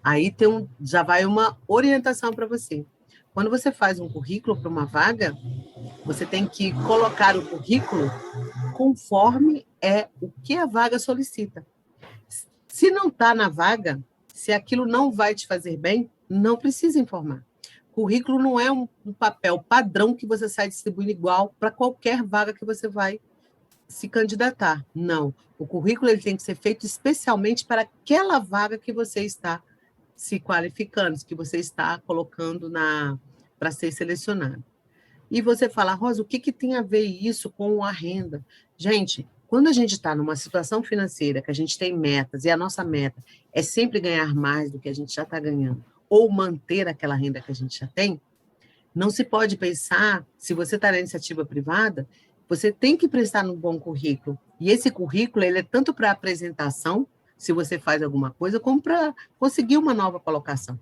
Speaker 2: Aí já vai uma orientação para você. Quando você faz um currículo para uma vaga, você tem que colocar o currículo conforme é o que a vaga solicita. Se não está na vaga, se aquilo não vai te fazer bem, não precisa informar. Currículo não é um papel padrão que você sai distribuindo igual para qualquer vaga que você vai se candidatar. Não. O currículo ele tem que ser feito especialmente para aquela vaga que você está se qualificando, que você está colocando para ser selecionado. E você fala, Rosa, o que tem a ver isso com a renda? Gente, quando a gente está numa situação financeira que a gente tem metas, e a nossa meta é sempre ganhar mais do que a gente já está ganhando, ou manter aquela renda que a gente já tem, não se pode pensar, se você está na iniciativa privada, você tem que prestar um bom currículo. E esse currículo ele é tanto para apresentação, se você faz alguma coisa, como para conseguir uma nova colocação.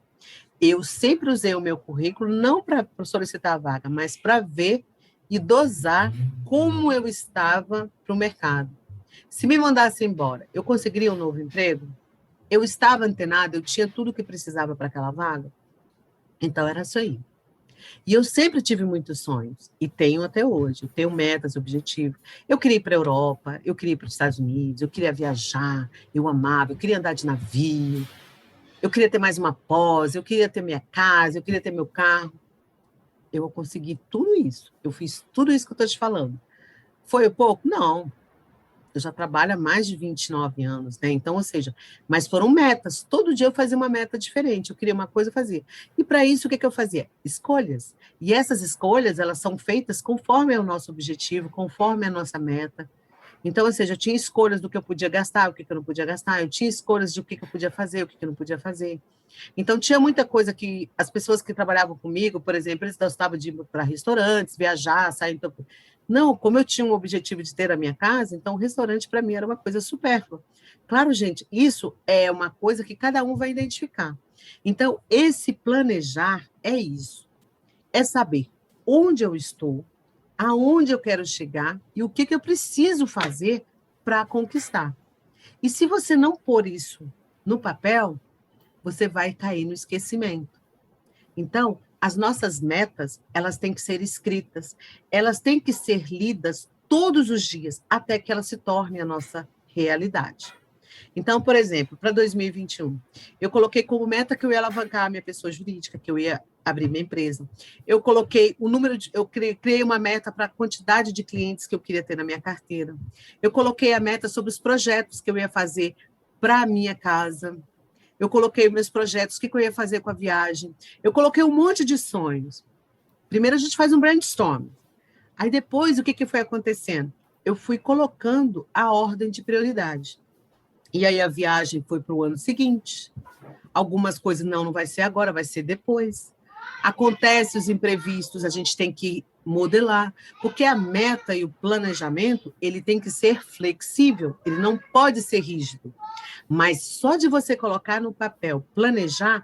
Speaker 2: Eu sempre usei o meu currículo não para solicitar a vaga, mas para ver e dosar como eu estava para o mercado. Se me mandasse embora, eu conseguiria um novo emprego? Eu estava antenada, eu tinha tudo o que precisava para aquela vaga? Então, era isso aí. E eu sempre tive muitos sonhos, e tenho até hoje. Eu tenho metas, objetivos. Eu queria ir para a Europa, eu queria ir para os Estados Unidos, eu queria viajar, eu amava, eu queria andar de navio, eu queria ter mais uma pós, eu queria ter minha casa, eu queria ter meu carro. Eu consegui tudo isso. Eu fiz tudo isso que eu estou te falando. Foi pouco? Não. Eu já trabalho há mais de 29 anos, né? Então, ou seja, mas foram metas. Todo dia eu fazia uma meta diferente. Eu queria uma coisa, eu fazia. E para isso, o que eu fazia? Escolhas. E essas escolhas, elas são feitas conforme é o nosso objetivo, conforme é a nossa meta. Então, ou seja, eu tinha escolhas do que eu podia gastar, o que eu não podia gastar, eu tinha escolhas de o que eu podia fazer, o que eu não podia fazer. Então, tinha muita coisa que as pessoas que trabalhavam comigo, por exemplo, eles gostavam de ir para restaurantes, viajar, sair. Então, Não, como eu tinha um objetivo de ter a minha casa, então o restaurante para mim era uma coisa supérflua. Claro, gente, isso é uma coisa que cada um vai identificar. Então, esse planejar é isso. É saber onde eu estou, aonde eu quero chegar e o que, que eu preciso fazer para conquistar. E se você não pôr isso no papel, você vai cair no esquecimento. Então, as nossas metas, elas têm que ser escritas, elas têm que ser lidas todos os dias, até que elas se tornem a nossa realidade. Então, por exemplo, para 2021, eu coloquei como meta que eu ia alavancar a minha pessoa jurídica, que eu ia abrir minha empresa. Eu coloquei o número de, eu criei uma meta para a quantidade de clientes que eu queria ter na minha carteira. Eu coloquei a meta sobre os projetos que eu ia fazer para a minha casa. Eu coloquei meus projetos, o que eu ia fazer com a viagem. Eu coloquei um monte de sonhos. Primeiro a gente faz um brainstorm. Aí depois, o que foi acontecendo? Eu fui colocando a ordem de prioridade. E aí a viagem foi para o ano seguinte. Algumas coisas não vai ser agora, vai ser depois. Acontece os imprevistos, a gente tem que modelar, porque a meta e o planejamento, ele tem que ser flexível, ele não pode ser rígido. Mas só de você colocar no papel, planejar,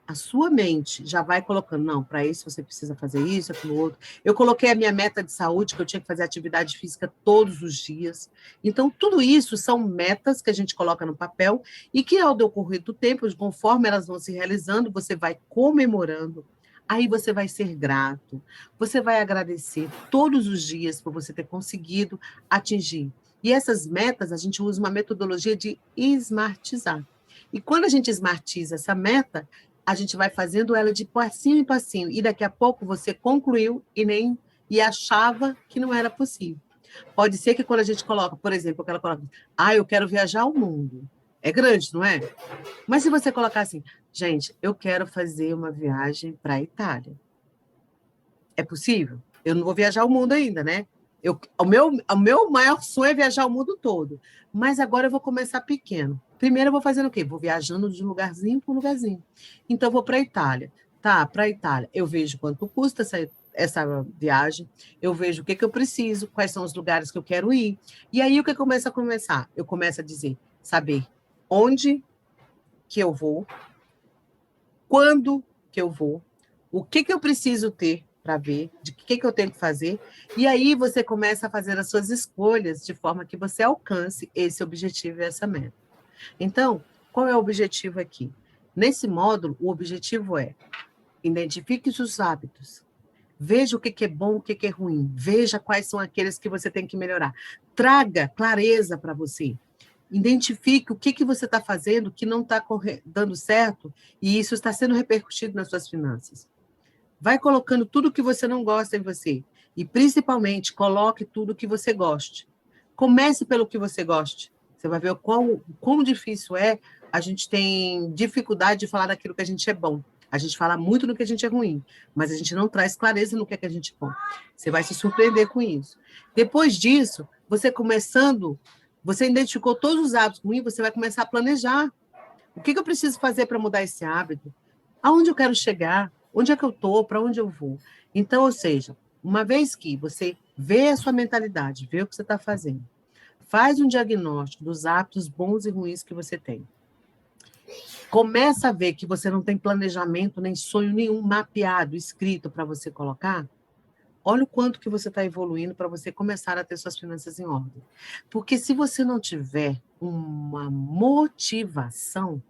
Speaker 2: a sua mente já vai colocando, não, para isso você precisa fazer isso, aquilo outro. Eu coloquei a minha meta de saúde, que eu tinha que fazer atividade física todos os dias. Então, tudo isso são metas que a gente coloca no papel e que, ao decorrer do tempo, conforme elas vão se realizando, você vai comemorando. Aí você vai ser grato, você vai agradecer todos os dias por você ter conseguido atingir. E essas metas, a gente usa uma metodologia de smartizar. E quando a gente smartiza essa meta, a gente vai fazendo ela de passinho em passinho, e daqui a pouco você concluiu e achava que não era possível. Pode ser que quando a gente coloca, por exemplo, ela coloca, eu quero viajar ao mundo. É grande, não é? Mas se você colocar assim, gente, eu quero fazer uma viagem para a Itália. É possível? Eu não vou viajar o mundo ainda, né? O meu maior sonho é viajar o mundo todo. Mas agora eu vou começar pequeno. Primeiro eu vou fazendo o quê? Vou viajando de lugarzinho para lugarzinho. Então, eu vou para a Itália. Tá, para a Itália. Eu vejo quanto custa essa viagem, eu vejo o que eu preciso, quais são os lugares que eu quero ir. E aí, o que começa a começar? Eu começo a dizer, saber onde que eu vou, quando que eu vou, o que eu preciso ter para ver, de que eu tenho que fazer, e aí você começa a fazer as suas escolhas de forma que você alcance esse objetivo e essa meta. Então, qual é o objetivo aqui? Nesse módulo, o objetivo é identifique os seus hábitos, veja o que é bom, o que é ruim, veja quais são aqueles que você tem que melhorar, traga clareza para você, identifique o que você está fazendo que não está dando certo e isso está sendo repercutido nas suas finanças. Vai colocando tudo que você não gosta em você. E, principalmente, coloque tudo que você goste. Comece pelo que você goste. Você vai ver o quão difícil é. A gente tem dificuldade de falar daquilo que a gente é bom. A gente fala muito no que a gente é ruim, mas a gente não traz clareza no que a gente é bom. Você vai se surpreender com isso. Depois disso, você começando, você identificou todos os hábitos ruins, você vai começar a planejar. O que eu preciso fazer para mudar esse hábito? Aonde eu quero chegar? Onde é que eu estou? Para onde eu vou? Então, ou seja, uma vez que você vê a sua mentalidade, vê o que você está fazendo, faz um diagnóstico dos hábitos bons e ruins que você tem. Começa a ver que você não tem planejamento, nem sonho nenhum mapeado, escrito para você colocar. Olha o quanto que você está evoluindo para você começar a ter suas finanças em ordem. Porque se você não tiver uma motivação,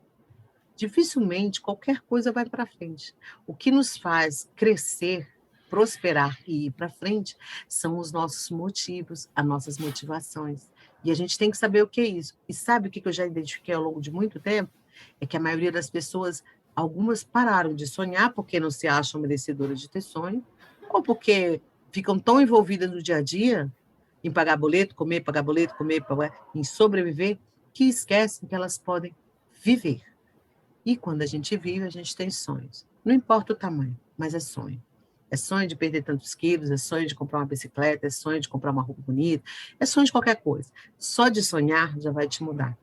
Speaker 2: dificilmente qualquer coisa vai para frente. O que nos faz crescer, prosperar e ir para frente são os nossos motivos, as nossas motivações. E a gente tem que saber o que é isso. E sabe o que eu já identifiquei ao longo de muito tempo? É que a maioria das pessoas, algumas pararam de sonhar porque não se acham merecedoras de ter sonho, ou porque ficam tão envolvidas no dia a dia, em pagar boleto, comer, em sobreviver, que esquecem que elas podem viver. E quando a gente vive, a gente tem sonhos. Não importa o tamanho, mas é sonho. É sonho de perder tantos quilos, é sonho de comprar uma bicicleta, é sonho de comprar uma roupa bonita, é sonho de qualquer coisa. Só de sonhar já vai te mudar.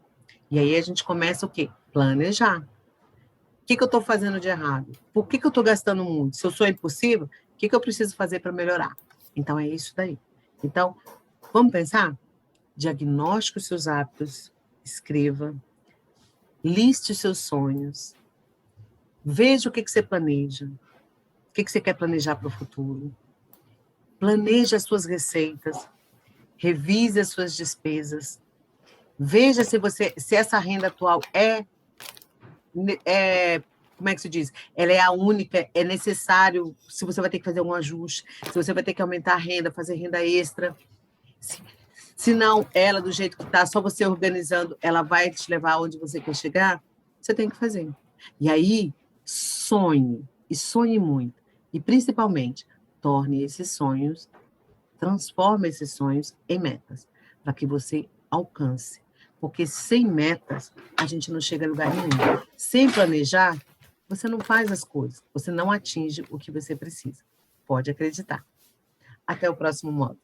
Speaker 2: E aí a gente começa o quê? Planejar. O que eu estou fazendo de errado? Por que eu estou gastando muito? Se eu sou impossível, o que eu preciso fazer para melhorar? Então é isso daí. Então, vamos pensar? Diagnostique os seus hábitos, escreva, liste os seus sonhos, veja o que você planeja, o que você quer planejar para o futuro, planeje as suas receitas, revise as suas despesas, veja se essa renda atual como é que se diz? Ela é a única, é necessário, se você vai ter que fazer um ajuste, se você vai ter que aumentar a renda, fazer renda extra. Se não, ela, do jeito que está, só você organizando, ela vai te levar onde você quer chegar, você tem que fazer. E aí, sonhe, e sonhe muito. E, principalmente, torne esses sonhos, transforme esses sonhos em metas, para que você alcance. Porque sem metas, a gente não chega a lugar nenhum. Sem planejar, você não faz as coisas, você não atinge o que você precisa. Pode acreditar. Até o próximo módulo.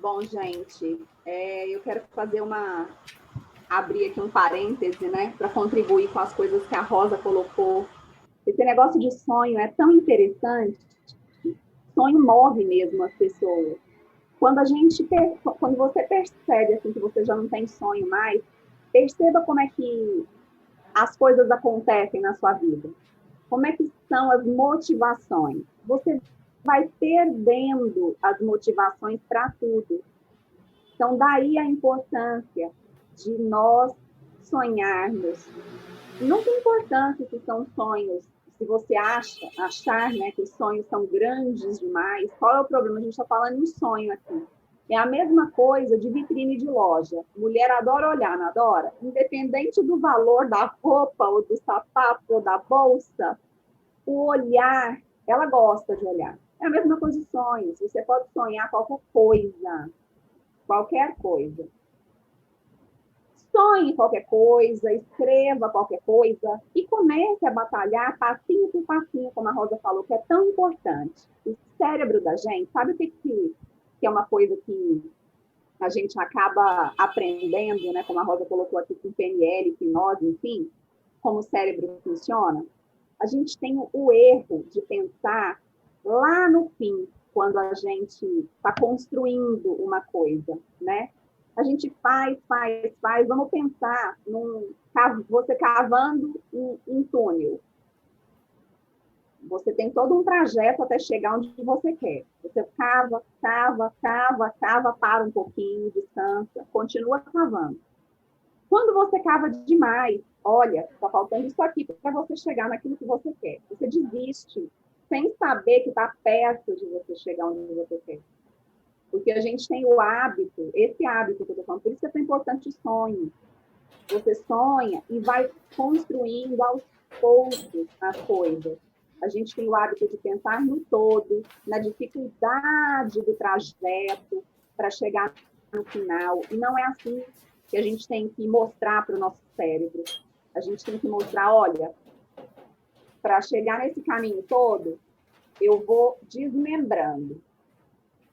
Speaker 1: Bom, gente, eu quero abrir aqui um parêntese, né, para contribuir com as coisas que a Rosa colocou. Esse negócio de sonho é tão interessante, sonho move mesmo as pessoas. Quando você percebe assim, que você já não tem sonho mais, perceba como é que as coisas acontecem na sua vida. Como é que são as motivações? Você vai perdendo as motivações para tudo. Então, daí a importância de nós sonharmos. Não tem importância se são sonhos, se você achar, né, que os sonhos são grandes demais. Qual é o problema? A gente está falando em sonho aqui. É a mesma coisa de vitrine de loja. Mulher adora olhar, não adora? Independente do valor da roupa, ou do sapato, ou da bolsa, o olhar, ela gosta de olhar. É a mesma coisa de sonhos. Você pode sonhar qualquer coisa. Qualquer coisa. Sonhe qualquer coisa, escreva qualquer coisa e comece a batalhar passinho por passinho, como a Rosa falou, que é tão importante. O cérebro da gente, sabe o que é uma coisa que a gente acaba aprendendo, né? Como a Rosa colocou aqui com PNL, hipnose, enfim, como o cérebro funciona? A gente tem o erro de pensar lá no fim, quando a gente está construindo uma coisa, né? A gente faz. Vamos pensar você cavando um túnel. Você tem todo um trajeto até chegar onde você quer. Você cava, para um pouquinho, descansa, continua cavando. Quando você cava demais, olha, está faltando isso aqui para você chegar naquilo que você quer. Você desiste, sem saber que está perto de você chegar onde você quer. Porque a gente tem o hábito, esse hábito que eu estou falando, por isso que é tão importante o sonho. Você sonha e vai construindo aos poucos as coisas. A gente tem o hábito de pensar no todo, na dificuldade do trajeto para chegar no final. E não é assim que a gente tem que mostrar para o nosso cérebro. A gente tem que mostrar, olha, para chegar nesse caminho todo, eu vou desmembrando.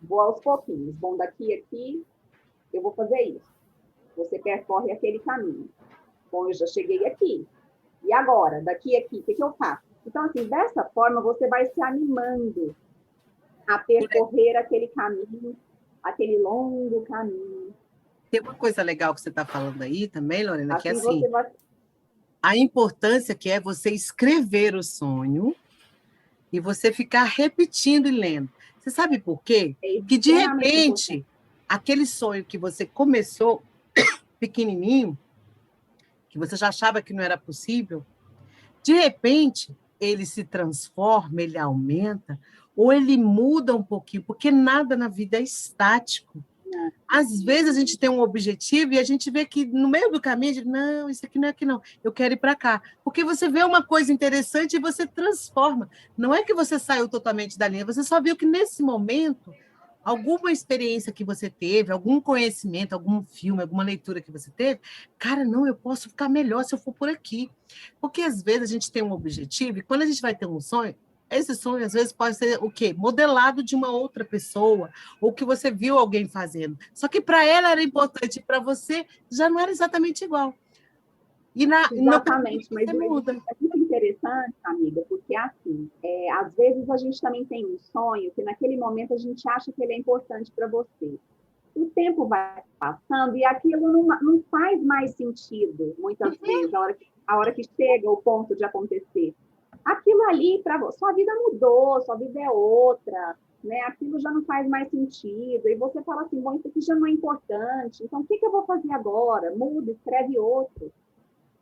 Speaker 1: Vou aos pouquinhos. Bom, daqui a aqui, eu vou fazer isso. Você percorre aquele caminho. Bom, eu já cheguei aqui. E agora? Daqui a aqui, o que eu faço? Então, assim, dessa forma, você vai se animando a percorrer aquele caminho, aquele longo caminho.
Speaker 2: Tem uma coisa legal que você está falando aí também, Lorena, que é assim,
Speaker 1: você vai...
Speaker 2: a importância que é você escrever o sonho e você ficar repetindo e lendo. Você sabe por quê? Que, de repente, aquele sonho que você começou pequenininho, que você já achava que não era possível, de repente, ele se transforma, ele aumenta, ou ele muda um pouquinho, porque nada na vida é estático. Às vezes a gente tem um objetivo e a gente vê que no meio do caminho, a gente, não, isso aqui não é aqui não, eu quero ir para cá. Porque você vê uma coisa interessante e você transforma. Não é que você saiu totalmente da linha, você só viu que nesse momento, alguma experiência que você teve, algum conhecimento, algum filme, alguma leitura que você teve, cara, não, eu posso ficar melhor se eu for por aqui. Porque às vezes a gente tem um objetivo e quando a gente vai ter um sonho, esse sonho, às vezes, pode ser o quê? Modelado de uma outra pessoa, ou que você viu alguém fazendo. Só que para ela era importante, para você já não era exatamente igual.
Speaker 1: Exatamente, mas
Speaker 2: muda.
Speaker 1: É muito interessante, amiga, porque assim, às vezes a gente também tem um sonho que naquele momento a gente acha que ele é importante para você. O tempo vai passando e aquilo não faz mais sentido, muitas vezes, a hora que chega o ponto de acontecer. Aquilo ali, para você, sua vida mudou, sua vida é outra, né? Aquilo já não faz mais sentido. E você fala assim, bom, isso aqui já não é importante, então o que eu vou fazer agora? Muda, escreve outro.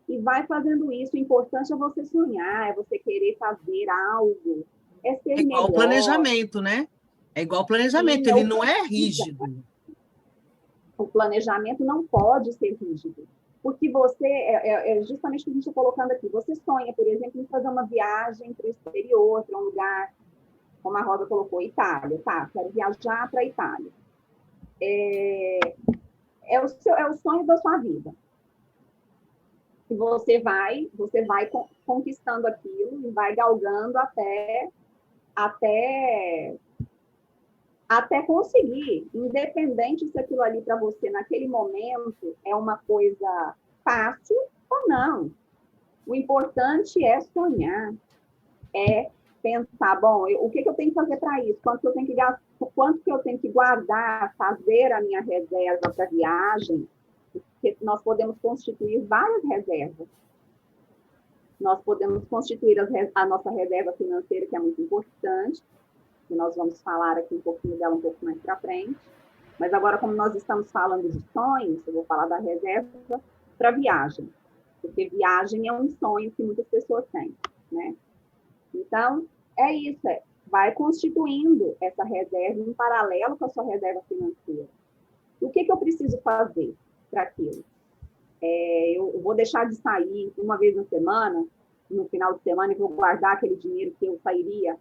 Speaker 1: E vai fazendo isso. O importante é você sonhar, é você querer fazer algo, é ser
Speaker 2: É igual o
Speaker 1: melhor.
Speaker 2: planejamento, né? É igual o planejamento,
Speaker 1: Sim,
Speaker 2: ele não é rígido.
Speaker 1: o planejamento não pode ser rígido. Porque você, justamente o que a gente está colocando aqui, você sonha, por exemplo, em fazer uma viagem para o exterior, para um lugar, como a Rosa colocou, Itália, tá? Quero viajar para a Itália. É o sonho da sua vida. E você vai conquistando aquilo e vai galgando até, até conseguir, independente se aquilo ali para você naquele momento é uma coisa fácil ou não. O importante é sonhar, é pensar, bom, o que eu tenho que fazer para isso? Quanto que eu tenho que gastar, quanto que eu tenho que guardar, fazer a minha reserva para viagem? Porque nós podemos constituir várias reservas. Nós podemos constituir a nossa reserva financeira, que é muito importante, que nós vamos falar aqui um pouquinho dela um pouco mais para frente. Mas agora, como nós estamos falando de sonhos, eu vou falar da reserva para viagem, porque viagem é um sonho que muitas pessoas têm, né? Então, é isso, vai constituindo essa reserva em paralelo com a sua reserva financeira. O que eu preciso fazer para aquilo? Eu vou deixar de sair uma vez na semana, no final de semana, e vou guardar aquele dinheiro que eu sairia,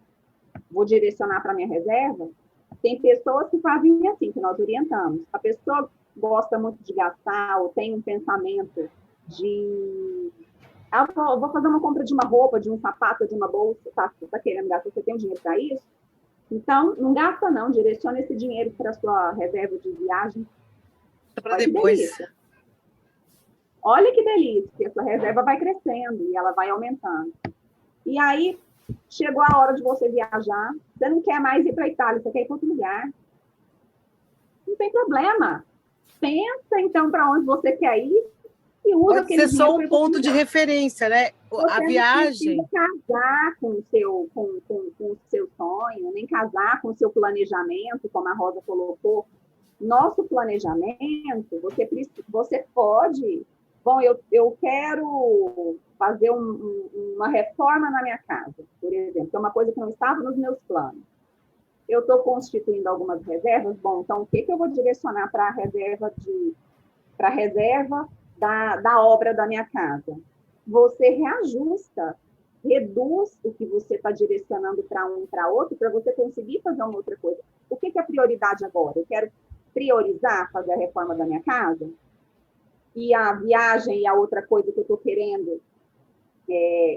Speaker 1: vou direcionar para minha reserva. Tem pessoas que fazem assim, que nós orientamos. A pessoa gosta muito de gastar ou tem um pensamento de vou fazer uma compra de uma roupa, de um sapato, de uma bolsa, você está querendo gastar, você tem um dinheiro para isso? Então, não gasta não, direciona esse dinheiro para a sua reserva de viagem.
Speaker 2: Para
Speaker 1: Olha que
Speaker 2: depois.
Speaker 1: delícia. Olha que delícia, a sua reserva vai crescendo e ela vai aumentando. E aí, chegou a hora de você viajar, você não quer mais ir para a Itália, você quer ir para outro lugar. Não tem problema. Pensa, então, para onde você quer ir e usa
Speaker 2: Pode
Speaker 1: aquele
Speaker 2: ser
Speaker 1: dinheiro
Speaker 2: só um
Speaker 1: para ir para outro
Speaker 2: ponto de
Speaker 1: lugar.
Speaker 2: referência, né? A
Speaker 1: Você não precisa
Speaker 2: viagem.
Speaker 1: casar com o seu sonho, nem casar com o seu planejamento, como a Rosa colocou. Nosso planejamento, você pode. Bom, eu quero fazer uma reforma na minha casa, por exemplo, que é uma coisa que não estava nos meus planos. Eu estou constituindo algumas reservas. Bom, então o que eu vou direcionar para a reserva da obra da minha casa? Você reajusta, reduz o que você está direcionando para um para outro, para você conseguir fazer uma outra coisa. O que é prioridade agora? Eu quero priorizar fazer a reforma da minha casa? E a viagem e a outra coisa que eu estou querendo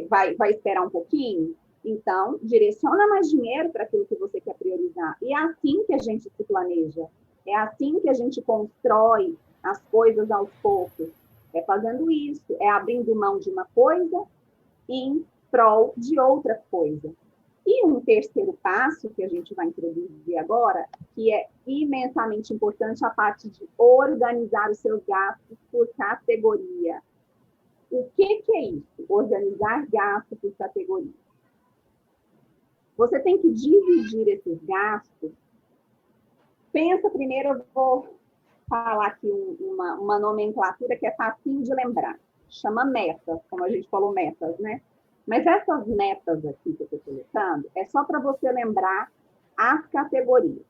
Speaker 1: vai esperar um pouquinho? Então, direciona mais dinheiro para aquilo que você quer priorizar. E é assim que a gente se planeja. É assim que a gente constrói as coisas aos poucos. É fazendo isso, é abrindo mão de uma coisa em prol de outra coisa. E um terceiro passo que a gente vai introduzir agora, que é imensamente importante, a parte de organizar os seus gastos por categoria. O que é isso? Organizar gastos por categoria. Você tem que dividir esses gastos. Pensa primeiro, eu vou falar aqui uma nomenclatura que é facinho de lembrar. Chama metas, como a gente falou, metas, né? Mas essas metas aqui que eu estou colocando é só para você lembrar as categorias.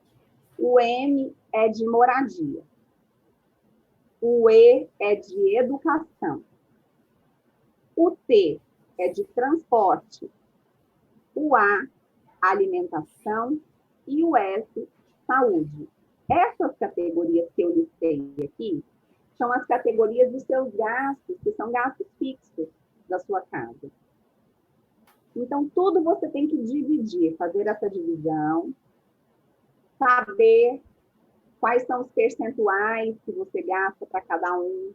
Speaker 1: O M é de moradia. O E é de educação. O T é de transporte. O A, alimentação. E o S, saúde. Essas categorias que eu listei aqui são as categorias dos seus gastos, que são gastos fixos da sua casa. Então, tudo você tem que dividir, fazer essa divisão, saber quais são os percentuais que você gasta para cada um.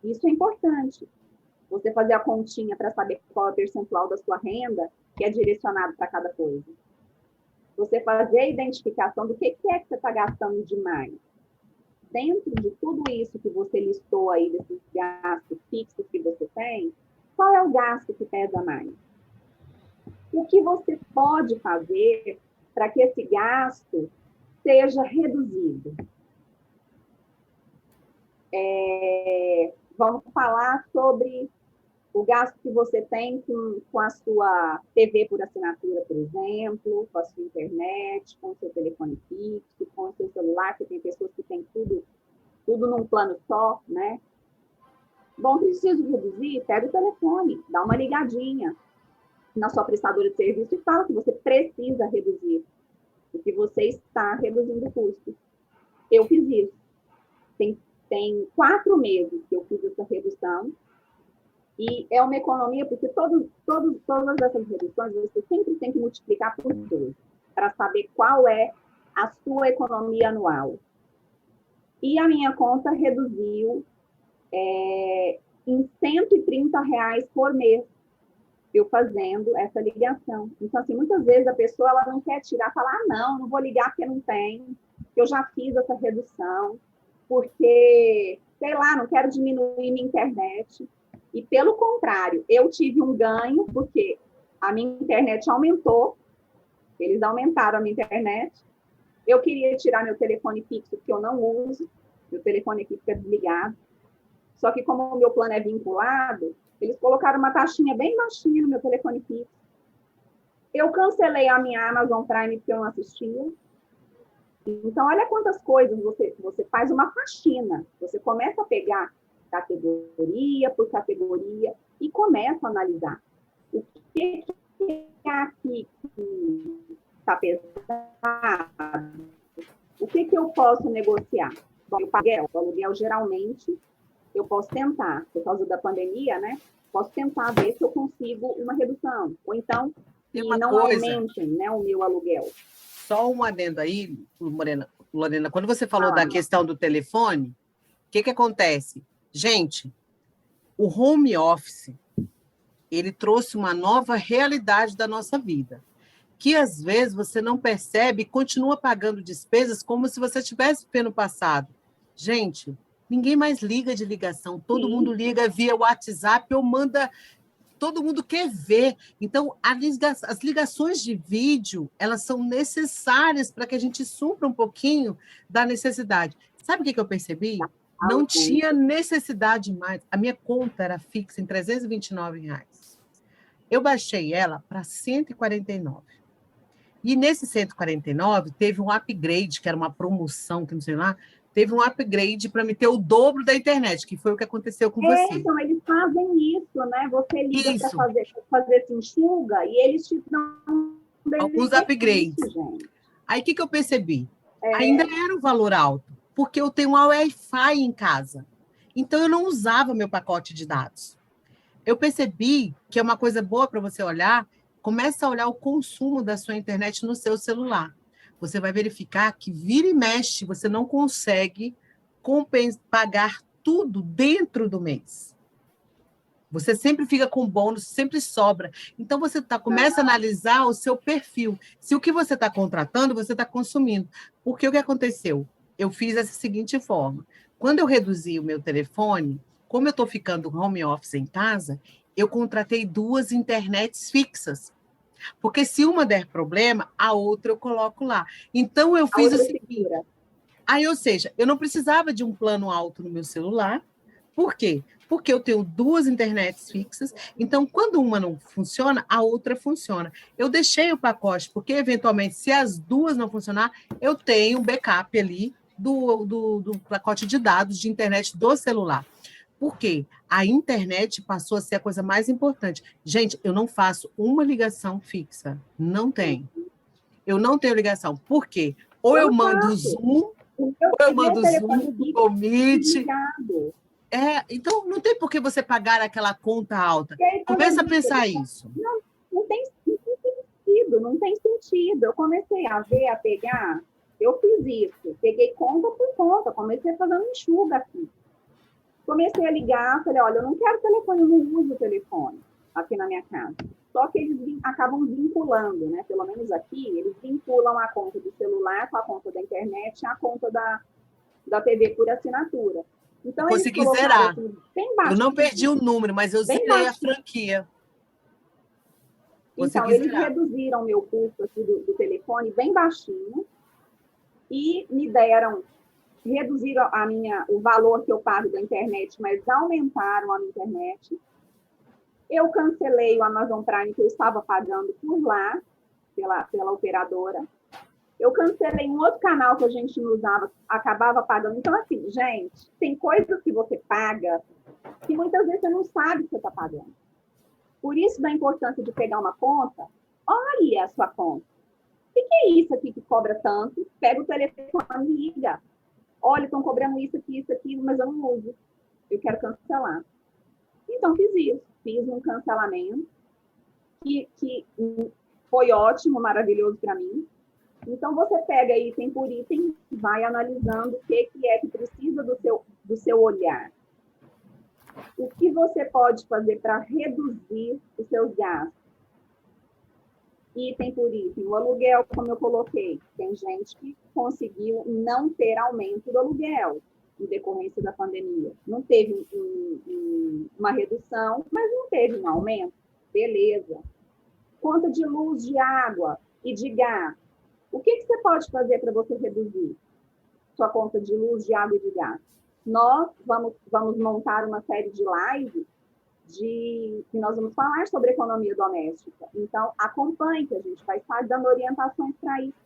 Speaker 1: Isso é importante. Você fazer a continha para saber qual é o percentual da sua renda que é direcionado para cada coisa. Você fazer a identificação do que é que você está gastando demais. Dentro de tudo isso que você listou aí, desses gastos fixos que você tem, qual é o gasto que pesa mais? O que você pode fazer para que esse gasto seja reduzido? Vamos falar sobre o gasto que você tem com a sua TV por assinatura, por exemplo, com a sua internet, com o seu telefone fixo, com o seu celular, que tem pessoas que têm tudo num plano só, né? Bom, preciso reduzir? Pega o telefone, dá uma ligadinha na sua prestadora de serviço e fala que você precisa reduzir, porque você está reduzindo o custo. Eu fiz isso. Tem 4 meses que eu fiz essa redução e é uma economia, porque todas essas reduções você sempre tem que multiplicar por 2 para saber qual é a sua economia anual. E a minha conta reduziu em R$130 por mês, eu fazendo essa ligação. Então, assim, muitas vezes a pessoa ela não quer tirar, falar, não vou ligar porque não tem, eu já fiz essa redução, porque, sei lá, não quero diminuir minha internet. E, pelo contrário, eu tive um ganho, porque a minha internet aumentou, eles aumentaram a minha internet. Eu queria tirar meu telefone fixo, que eu não uso, meu telefone aqui fica desligado. Só que, como o meu plano é vinculado, eles colocaram uma taxinha bem baixinha no meu telefone fixo. Eu cancelei a minha Amazon Prime, porque eu não assistia. Então, olha quantas coisas você faz uma faxina. Você começa a pegar categoria por categoria e começa a analisar o que é aqui que está pesado, o que eu posso negociar. Bom, o aluguel geralmente eu posso tentar, por causa da pandemia, né? Posso tentar ver se eu consigo uma redução. Ou então, que não aumentem, né, o meu aluguel.
Speaker 2: Só um adendo aí, Lorena, quando você falou da questão do telefone, o que acontece? Gente, o home office, ele trouxe uma nova realidade da nossa vida, que às vezes você não percebe e continua pagando despesas como se você tivesse no passado. Gente, ninguém mais liga de ligação, todo mundo liga via WhatsApp ou manda... Todo mundo quer ver. Então, as ligações de vídeo, elas são necessárias para que a gente supra um pouquinho da necessidade. Sabe o que eu percebi? Não tinha necessidade mais. A minha conta era fixa em R$329. Eu baixei ela para 149. E nesse 149, teve um upgrade, que era uma promoção, que não sei lá, teve um upgrade para me ter o dobro da internet, que foi o que aconteceu com você.
Speaker 1: Então, eles fazem isso, né? Você liga para fazer esse enxuga e eles te dão
Speaker 2: alguns upgrades. Aí, o que eu percebi? Ainda era um valor alto, porque eu tenho um Wi-Fi em casa. Então, eu não usava meu pacote de dados. Eu percebi que é uma coisa boa para você olhar, começa a olhar o consumo da sua internet no seu celular. Você vai verificar que vira e mexe, você não consegue pagar tudo dentro do mês. Você sempre fica com bônus, sempre sobra. Então, você começa a analisar o seu perfil. Se o que você está contratando, você está consumindo. Porque o que aconteceu? Eu fiz dessa seguinte forma. Quando eu reduzi o meu telefone, como eu estou ficando home office em casa, eu contratei 2 internets fixas. Porque se uma der problema, a outra eu coloco lá. Então, eu fiz o seguinte. Aí, ou seja, eu não precisava de um plano alto no meu celular. Por quê? Porque eu tenho 2 internets fixas, então, quando uma não funciona, a outra funciona. Eu deixei o pacote, porque, eventualmente, se as 2 não funcionar, eu tenho um backup ali do pacote de dados de internet do celular. Por quê? A internet passou a ser a coisa mais importante. Gente, eu não faço uma ligação fixa. Não tem. Eu não tenho ligação. Por quê? Ou eu mando Zoom, ou eu mando Zoom, Google Meet. Então, não tem por que você pagar aquela conta alta. Começa a pensar isso.
Speaker 1: Não tem sentido. Eu comecei a pegar, eu fiz isso. Peguei conta por conta, comecei a fazer um enxuga aqui. Comecei a ligar, falei, olha, eu não quero telefone, eu não uso telefone aqui na minha casa. Só que eles acabam vinculando, né? Pelo menos aqui, eles vinculam a conta do celular com a conta da internet e a conta da TV por assinatura. Então, eles
Speaker 2: Consegui
Speaker 1: colocaram
Speaker 2: zerar.
Speaker 1: assim, bem
Speaker 2: Eu não
Speaker 1: baixinho,
Speaker 2: perdi o número, mas eu
Speaker 1: bem
Speaker 2: zerei a
Speaker 1: baixinho.
Speaker 2: franquia.
Speaker 1: Então,
Speaker 2: Consegui
Speaker 1: eles
Speaker 2: zerar.
Speaker 1: reduziram meu custo aqui do telefone bem baixinho e me deram, reduziram o valor que eu pago da internet, mas aumentaram a minha internet. Eu cancelei o Amazon Prime que eu estava pagando por lá, pela operadora. Eu cancelei um outro canal que a gente não usava, acabava pagando. Então, assim, gente, tem coisas que você paga que muitas vezes você não sabe que você está pagando. Por isso, da importância de pegar uma conta, olhe a sua conta. O que é isso aqui que cobra tanto? Pega o telefone e liga. Olha, estão cobrando isso aqui, mas eu não uso. Eu quero cancelar. Então, fiz isso. Fiz um cancelamento que foi ótimo, maravilhoso para mim. Então, você pega item por item, vai analisando o que é que precisa do seu olhar. O que você pode fazer para reduzir os seus gastos? Item por item. O aluguel, como eu coloquei, tem gente que conseguiu não ter aumento do aluguel em decorrência da pandemia. Não teve uma redução, mas não teve um aumento. Beleza. Conta de luz, de água e de gás. O que você pode fazer para você reduzir sua conta de luz, de água e de gás? Nós vamos montar uma série de lives que nós vamos falar sobre economia doméstica. Então, acompanhe, que a gente vai estar dando orientações para isso.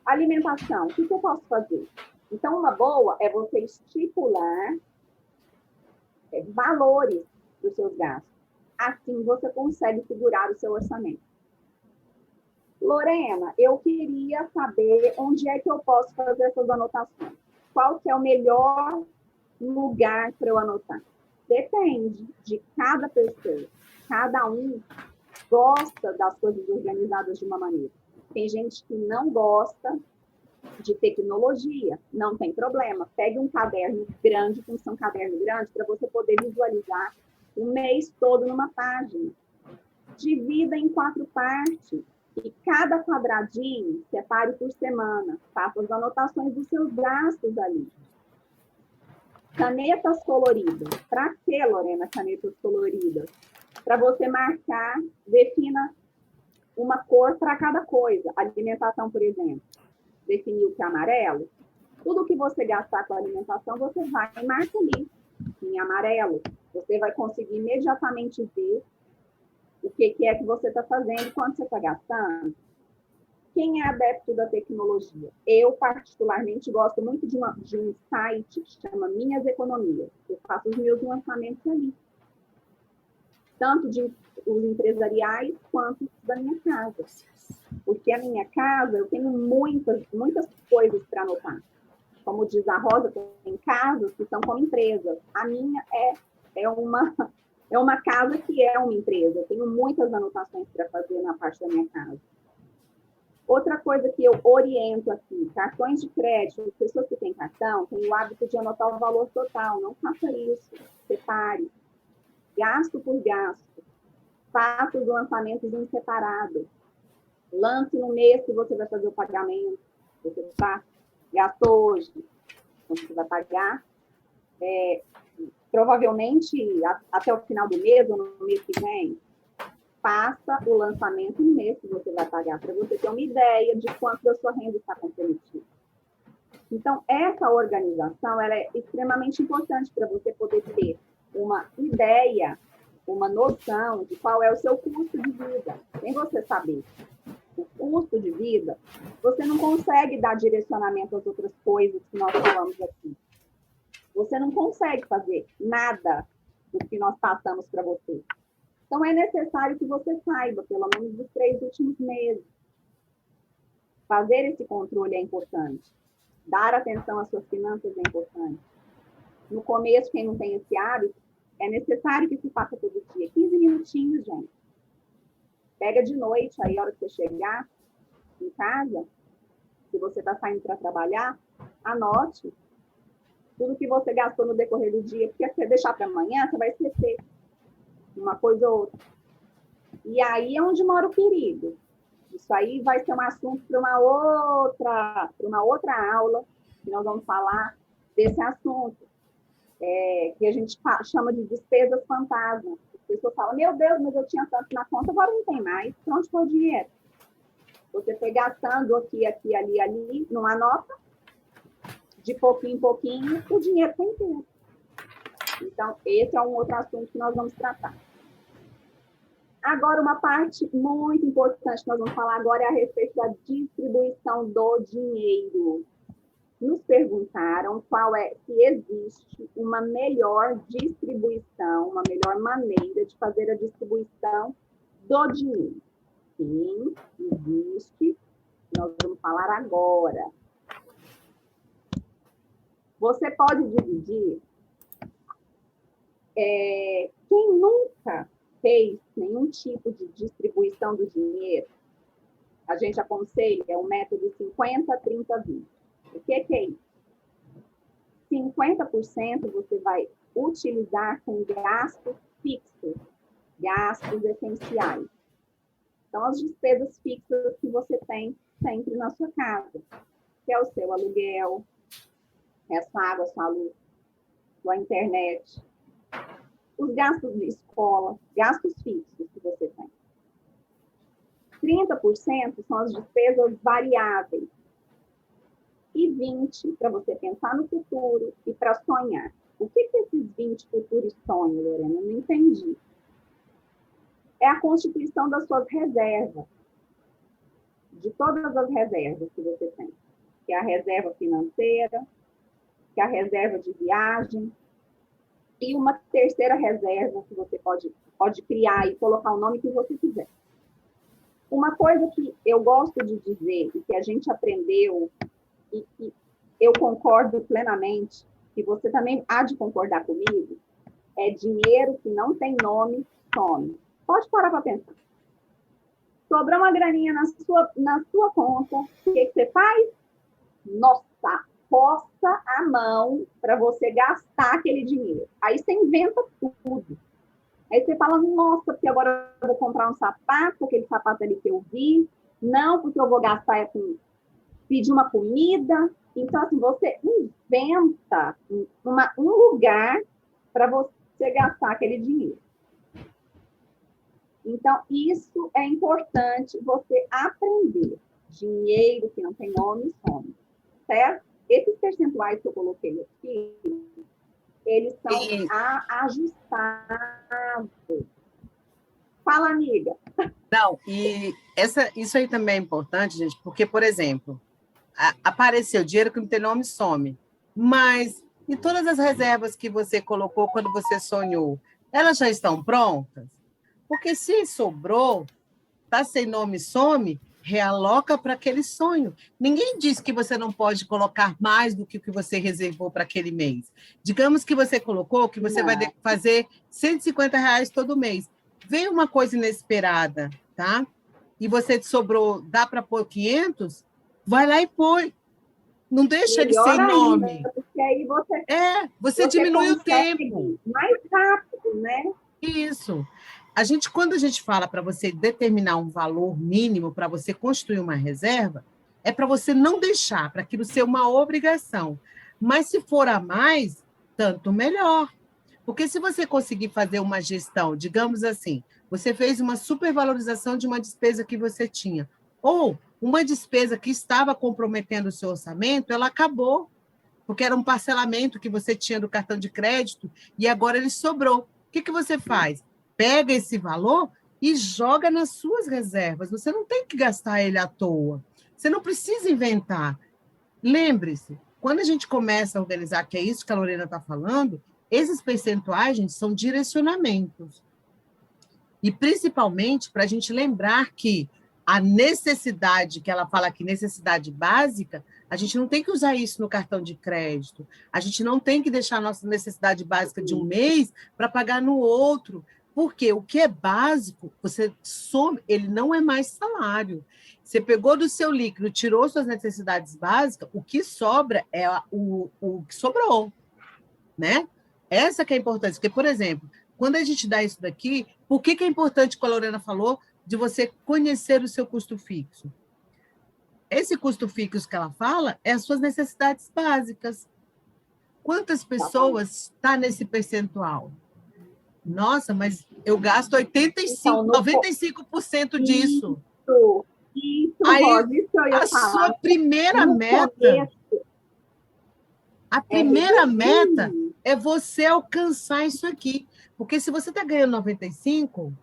Speaker 1: Alimentação, o que eu posso fazer? Então, uma boa é você estipular valores dos seus gastos. Assim, você consegue segurar o seu orçamento. Lorena, eu queria saber onde é que eu posso fazer essas anotações. Qual que é o melhor lugar para eu anotar? Depende de cada pessoa. Cada um gosta das coisas organizadas de uma maneira. Tem gente que não gosta de tecnologia, não tem problema. Pegue um caderno grande, função caderno grande, para você poder visualizar o mês todo numa página. Divida em 4 partes. E cada quadradinho, separe por semana. Faça as anotações dos seus gastos ali. Canetas coloridas. Para que, Lorena, canetas coloridas? Para você marcar, defina uma cor para cada coisa. Alimentação, por exemplo. Definir o que é amarelo. Tudo que você gastar com alimentação, você vai e marca ali, em amarelo. Você vai conseguir imediatamente ver o que é que você está fazendo, quanto você está gastando. Quem é adepto da tecnologia? Eu, particularmente, gosto muito de um site que chama Minhas Economias. Eu faço os meus lançamentos ali. Tanto os empresariais quanto da minha casa. Porque a minha casa, eu tenho muitas coisas para anotar. Como diz a Rosa, tem casas que são como empresas. A minha é uma casa que é uma empresa. Eu tenho muitas anotações para fazer na parte da minha casa. Outra coisa que eu oriento aqui, cartões de crédito, pessoas que têm cartão, têm o hábito de anotar o valor total. Não faça isso. Separe. Gasto por gasto. Faça os lançamentos em separado. Lance no mês que você vai fazer o pagamento. Você gastou hoje, então você vai pagar. Provavelmente, até o final do mês ou no mês que vem, faça o lançamento no mês que você vai pagar, para você ter uma ideia de quanto da sua renda está comprometida. Então, essa organização ela é extremamente importante para você poder ter uma ideia, uma noção de qual é o seu custo de vida. Sem você saber o custo de vida, você não consegue dar direcionamento às outras coisas que nós falamos aqui. Você não consegue fazer nada do que nós passamos para você. Então, é necessário que você saiba, pelo menos dos 3 últimos meses. Fazer esse controle é importante. Dar atenção às suas finanças é importante. No começo, quem não tem esse hábito, é necessário que se faça todo dia. 15 minutinhos, gente. Pega de noite, aí a hora que você chegar em casa, se você está saindo para trabalhar, anote. tudo que você gastou no decorrer do dia, porque se você deixar para amanhã, você vai esquecer uma coisa ou outra. E aí é onde mora o perigo. Isso aí vai ser um assunto para uma outra aula, que nós vamos falar desse assunto, que a gente chama de despesas fantasma. As pessoas falam, meu Deus, mas eu tinha tanto na conta, agora não tem mais. Para onde foi o dinheiro? Você foi gastando aqui, ali, não anota, de pouquinho em pouquinho, o dinheiro foi inteiro. Então, esse é um outro assunto que nós vamos tratar. Agora, uma parte muito importante que nós vamos falar agora é a respeito da distribuição do dinheiro. Nos perguntaram se existe uma melhor distribuição, uma melhor maneira de fazer a distribuição do dinheiro. Sim, existe. Nós vamos falar agora. Você pode dividir. Quem nunca fez nenhum tipo de distribuição do dinheiro, a gente aconselha o método 50, 30, 20. O que é isso? 50% você vai utilizar com gastos fixos, gastos essenciais. São as despesas fixas que você tem sempre na sua casa, que é o seu aluguel, é a sua água, sua luz, sua internet, os gastos de escola, gastos fixos que você tem. 30% são as despesas variáveis. E 20% para você pensar no futuro e para sonhar. O que esses 20 futuros sonham, Lorena? Eu não entendi. É a constituição das suas reservas. De todas as reservas que você tem. Que é a reserva financeira, que é a reserva de viagem, e uma terceira reserva que você pode criar e colocar o nome que você quiser. Uma coisa que eu gosto de dizer e que a gente aprendeu e que eu concordo plenamente, que você também há de concordar comigo, é dinheiro que não tem nome, some. Pode parar para pensar. Sobrou uma graninha na sua conta, o que você faz? Nossa, coça a mão para você gastar aquele dinheiro. Aí você inventa tudo. Aí você fala, nossa, porque agora eu vou comprar um sapato, aquele sapato ali que eu vi. Não, porque eu vou gastar pedir uma comida. Então, assim, você inventa um lugar para você gastar aquele dinheiro. Então, isso é importante você aprender. Dinheiro que não tem nome, some. Certo? Esses percentuais que eu coloquei aqui, eles são ajustados. Fala, amiga.
Speaker 2: Não, e isso aí também é importante, gente, porque, por exemplo, apareceu dinheiro que não tem nome, some. Mas, e todas as reservas que você colocou quando você sonhou, elas já estão prontas? Porque se sobrou, está sem nome, some, realoca para aquele sonho. Ninguém diz que você não pode colocar mais do que o que você reservou para aquele mês. Digamos que você colocou que você vai fazer R$ 150 todo mês. Veio uma coisa inesperada, tá? E você sobrou, dá para pôr 500? Vai lá e põe. Não deixa ele sem nome.
Speaker 1: Porque aí
Speaker 2: você diminui o tempo.
Speaker 1: Mais rápido, né?
Speaker 2: Isso. Quando a gente fala para você determinar um valor mínimo para você construir uma reserva, é para você não deixar, para aquilo ser uma obrigação. Mas se for a mais, tanto melhor. Porque se você conseguir fazer uma gestão, digamos assim, você fez uma supervalorização de uma despesa que você tinha, ou uma despesa que estava comprometendo o seu orçamento, ela acabou, porque era um parcelamento que você tinha do cartão de crédito e agora ele sobrou. O que você faz? Pega esse valor e joga nas suas reservas. Você não tem que gastar ele à toa. Você não precisa inventar. Lembre-se, quando a gente começa a organizar, que é isso que a Lorena está falando, esses percentuais, gente, são direcionamentos. E, principalmente, para a gente lembrar que a necessidade, que ela fala aqui, necessidade básica, a gente não tem que usar isso no cartão de crédito. A gente não tem que deixar a nossa necessidade básica de um mês para pagar no outro. Porque o que é básico, você some, ele não é mais salário. Você pegou do seu líquido, tirou suas necessidades básicas, o que sobra é o que sobrou. né? Essa que é a importância. Porque, por exemplo, quando a gente dá isso daqui, por que é importante, como a Lorena falou, de você conhecer o seu custo fixo? Esse custo fixo que ela fala é as suas necessidades básicas. Quantas pessoas está nesse percentual? Nossa, mas eu gasto 95% disso.
Speaker 1: Isso,
Speaker 2: Aí,
Speaker 1: Rosa, isso que eu ia
Speaker 2: a
Speaker 1: falar.
Speaker 2: sua primeira meta, é você alcançar isso aqui. Porque se você está ganhando 95,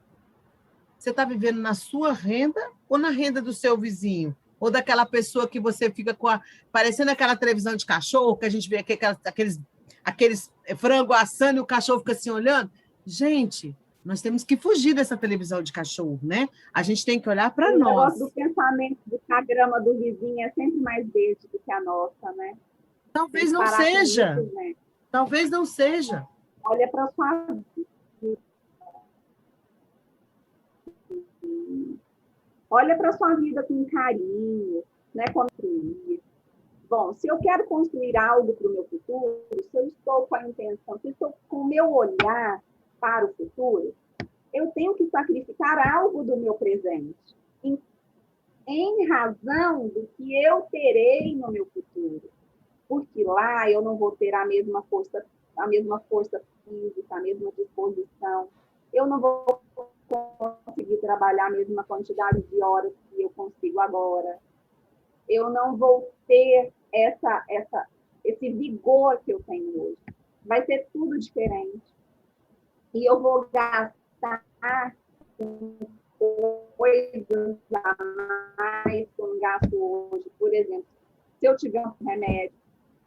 Speaker 2: você está vivendo na sua renda ou na renda do seu vizinho? Ou daquela pessoa que você fica parecendo aquela televisão de cachorro, que a gente vê aqueles frango assando e o cachorro fica assim olhando? Gente, nós temos que fugir dessa televisão de cachorro, né? A gente tem que olhar para nós. O
Speaker 1: negócio do pensamento de que a grama do vizinho é sempre mais verde do que a nossa, né?
Speaker 2: Talvez não seja.
Speaker 1: Isso, né?
Speaker 2: Talvez não seja.
Speaker 1: Olha para sua vida. Olha para sua vida com carinho, né? Construir. Bom, se eu quero construir algo para o meu futuro, se eu estou com a intenção, se eu estou com o meu olhar para o futuro, eu tenho que sacrificar algo do meu presente, em razão do que eu terei no meu futuro. Porque lá eu não vou ter a mesma força física, a mesma disposição. Eu não vou conseguir trabalhar a mesma quantidade de horas que eu consigo agora. Eu não vou ter esse vigor que eu tenho hoje. Vai ser tudo diferente. E eu vou gastar coisas a mais que eu não gasto hoje. Por exemplo, se eu tiver um remédio,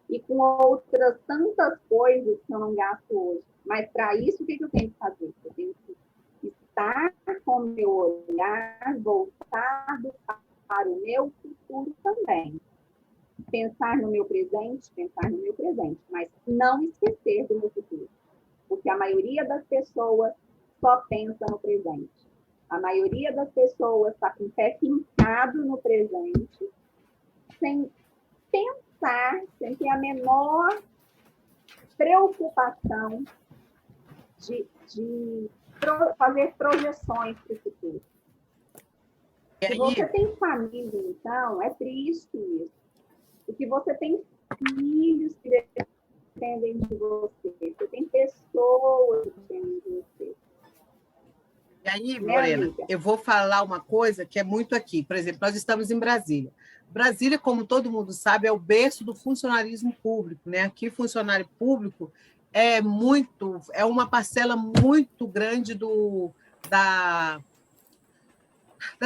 Speaker 1: e com outras tantas coisas que eu não gasto hoje. Mas, para isso, o que eu tenho que fazer? Eu tenho que estar com o meu olhar voltado para o meu futuro também. Pensar no meu presente, mas não esquecer do meu futuro. Porque a maioria das pessoas só pensa no presente. A maioria das pessoas está com o pé fincado no presente, sem pensar, sem ter a menor preocupação de fazer projeções para o futuro. Se você tem família, então, é triste isso. Porque você tem filhos que dependem de você. Você tem pessoas que dependem de você.
Speaker 2: E aí, Lorena, eu vou falar uma coisa que é muito aqui. Por exemplo, nós estamos em Brasília. Brasília, como todo mundo sabe, é o berço do funcionarismo público, né? Aqui, funcionário público é uma parcela muito grande da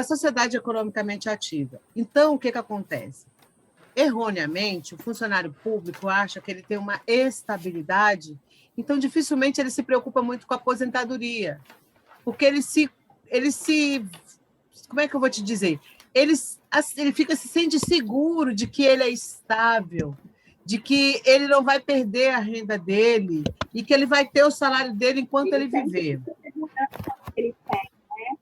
Speaker 2: sociedade economicamente ativa. Então, o que acontece? Erroneamente, o funcionário público acha que ele tem uma estabilidade, então dificilmente ele se preocupa muito com a aposentadoria, porque ele se como é que eu vou te dizer? Ele se sente seguro de que ele é estável, de que ele não vai perder a renda dele e que ele vai ter o salário dele enquanto ele viver.
Speaker 1: Ele tem, né?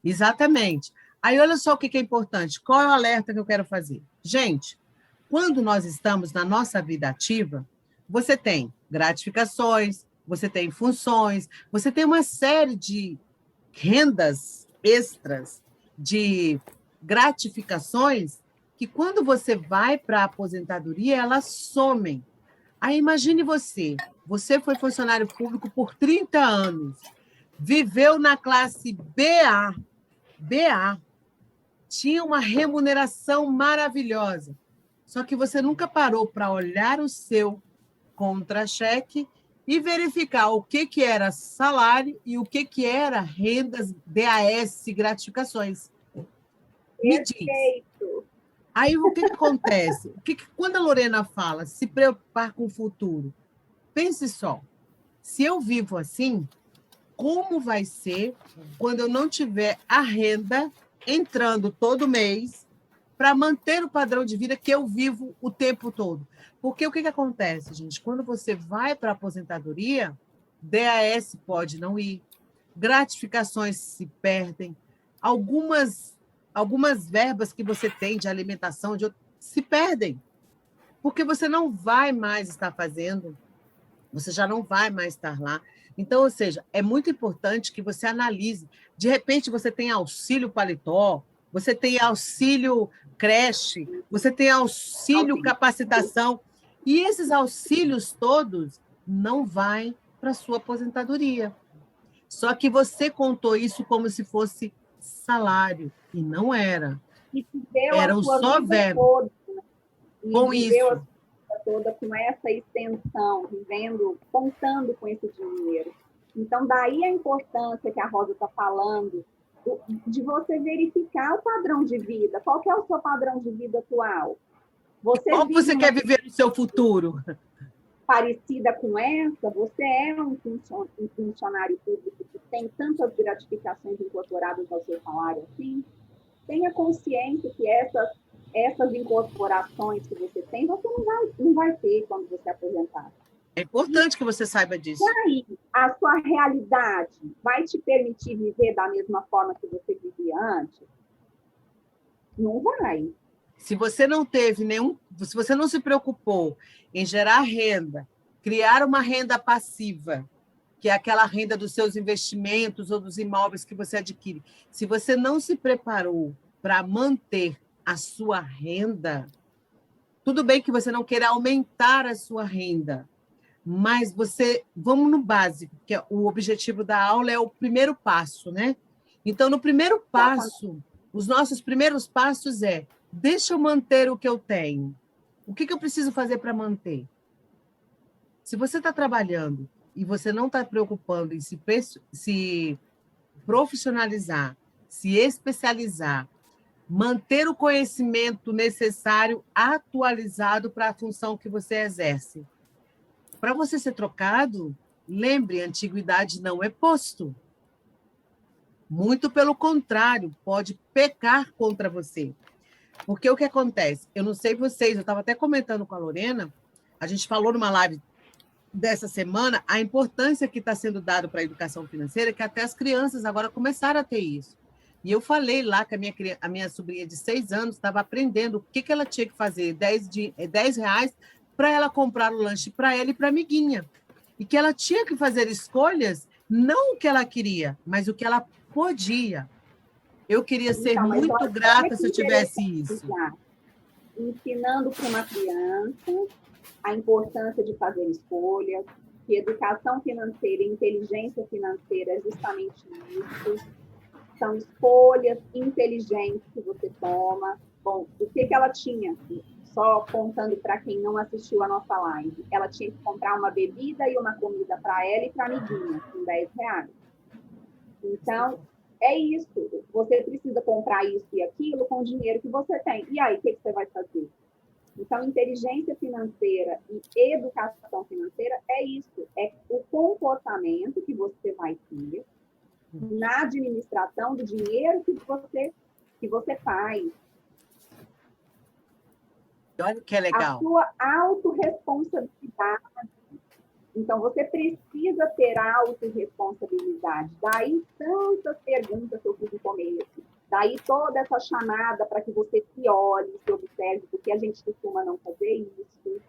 Speaker 2: Exatamente. Aí, olha só o que é importante. Qual é o alerta que eu quero fazer? Gente, quando nós estamos na nossa vida ativa, você tem gratificações, você tem funções, você tem uma série de rendas extras, de gratificações, que quando você vai para a aposentadoria, elas somem. Aí imagine você foi funcionário público por 30 anos, viveu na classe BA, tinha uma remuneração maravilhosa, só que você nunca parou para olhar o seu contra-cheque e verificar o que era salário e o que era rendas, DAS, gratificações. Me diz. Aí o que acontece? Quando a Lorena fala se preocupar com o futuro, pense só, se eu vivo assim, como vai ser quando eu não tiver a renda entrando todo mês para manter o padrão de vida que eu vivo o tempo todo? Porque o que acontece, gente? Quando você vai para a aposentadoria, DAS pode não ir, gratificações se perdem, algumas verbas que você tem de alimentação se perdem, porque você não vai mais estar fazendo você já não vai mais estar lá. Então, ou seja, é muito importante que você analise. De repente, você tem auxílio paletó, você tem auxílio creche, você tem auxílio capacitação, e esses auxílios todos não vão para a sua aposentadoria. Só que você contou isso como se fosse salário, e não era.
Speaker 1: E viveu a
Speaker 2: Eram
Speaker 1: sua
Speaker 2: só
Speaker 1: vida
Speaker 2: verbos.
Speaker 1: toda, né? E
Speaker 2: Com
Speaker 1: viveu a
Speaker 2: isso.
Speaker 1: sua vida toda com essa extensão, vivendo, contando com esse dinheiro. Então, daí a importância que a Rosa está falando de você verificar o padrão de vida. Qual que é o seu padrão de vida atual? Você
Speaker 2: Como
Speaker 1: vive
Speaker 2: você
Speaker 1: uma
Speaker 2: quer viver no seu futuro?
Speaker 1: parecida com essa? Você é um funcionário público que tem tantas gratificações incorporadas ao seu salário assim? Tenha consciência que essas incorporações que você tem, você não vai ter quando você aposentar.
Speaker 2: É importante que você saiba disso.
Speaker 1: E aí, a sua realidade vai te permitir viver da mesma forma que você vivia antes? Não vai.
Speaker 2: Se você não teve nenhum, se você não se preocupou em gerar renda, criar uma renda passiva, que é aquela renda dos seus investimentos ou dos imóveis que você adquire, se você não se preparou para manter a sua renda, tudo bem que você não queira aumentar a sua renda, mas vamos no básico, que é o objetivo da aula é o primeiro passo, né? Então, no primeiro passo, os nossos primeiros passos deixa eu manter o que eu tenho. O que eu preciso fazer para manter? Se você está trabalhando e você não está preocupando em se profissionalizar, se especializar, manter o conhecimento necessário atualizado para a função que você exerce. Para você ser trocado, lembre, antiguidade não é posto. Muito pelo contrário, pode pecar contra você. Porque o que acontece? Eu não sei vocês, eu estava até comentando com a Lorena, a gente falou numa live dessa semana, a importância que está sendo dada para a educação financeira, que até as crianças agora começaram a ter isso. E eu falei lá que a minha sobrinha de 6 anos estava aprendendo o que ela tinha que fazer, R$ 10 para ela comprar o lanche para ela e para a amiguinha. E que ela tinha que fazer escolhas, não o que ela queria, mas o que ela podia. Eu queria ser muito grata se eu tivesse isso.
Speaker 1: Ensinando para uma criança a importância de fazer escolhas, que educação financeira e inteligência financeira é justamente isso. São escolhas inteligentes que você toma. Bom, o que ela tinha? Só contando para quem não assistiu a nossa live. Ela tinha que comprar uma bebida e uma comida para ela e para a amiguinha, com R$ 10. Então, é isso. Você precisa comprar isso e aquilo com o dinheiro que você tem. E aí, o que você vai fazer? Então, inteligência financeira e educação financeira é isso. É o comportamento que você vai ter na administração do dinheiro que você faz.
Speaker 2: Olha o que é legal.
Speaker 1: A sua autorresponsabilidade. Então, você precisa ter autorresponsabilidade. Daí, tantas perguntas que eu fiz no começo. Daí, toda essa chamada para que você se olhe, se observe, porque a gente costuma não fazer isso.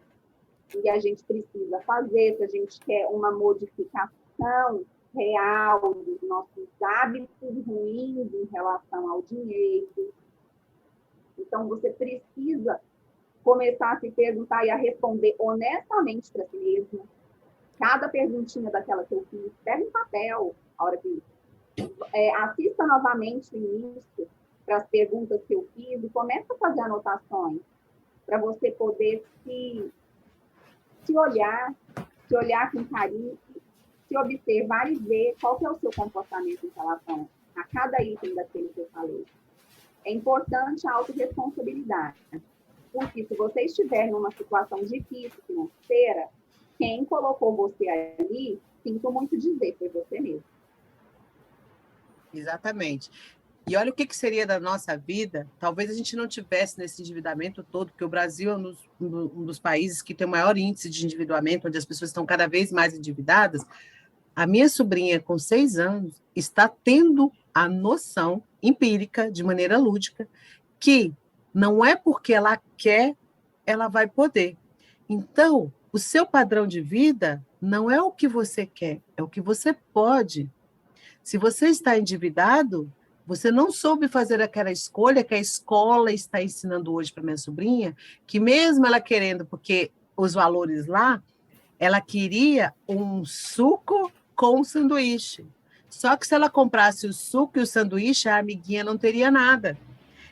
Speaker 1: E a gente precisa fazer, se a gente quer uma modificação real dos nossos hábitos ruins em relação ao dinheiro. Então, você precisa começar a se perguntar e a responder honestamente para si mesmo. Cada perguntinha daquela que eu fiz, pega um papel, a hora que assista novamente o início para as perguntas que eu fiz e começa a fazer anotações para você poder se olhar com carinho, se observar e ver qual que é o seu comportamento em relação a cada item daquele que eu falei. É importante a autorresponsabilidade, porque se você estiver numa situação difícil financeira, quem colocou você ali, sinto muito dizer, foi você mesmo.
Speaker 2: Exatamente. E olha o que seria da nossa vida, talvez a gente não tivesse nesse endividamento todo, porque o Brasil é um dos países que tem o maior índice de endividamento, onde as pessoas estão cada vez mais endividadas. A minha sobrinha, com 6 anos, está tendo a noção empírica, de maneira lúdica, que não é porque ela quer, ela vai poder. Então, O seu padrão de vida não é o que você quer, é o que você pode. Se você está endividado, você não soube fazer aquela escolha que a escola está ensinando hoje para minha sobrinha, que mesmo ela querendo, porque os valores lá, ela queria um suco com um sanduíche. Só que se ela comprasse o suco e o sanduíche, a amiguinha não teria nada.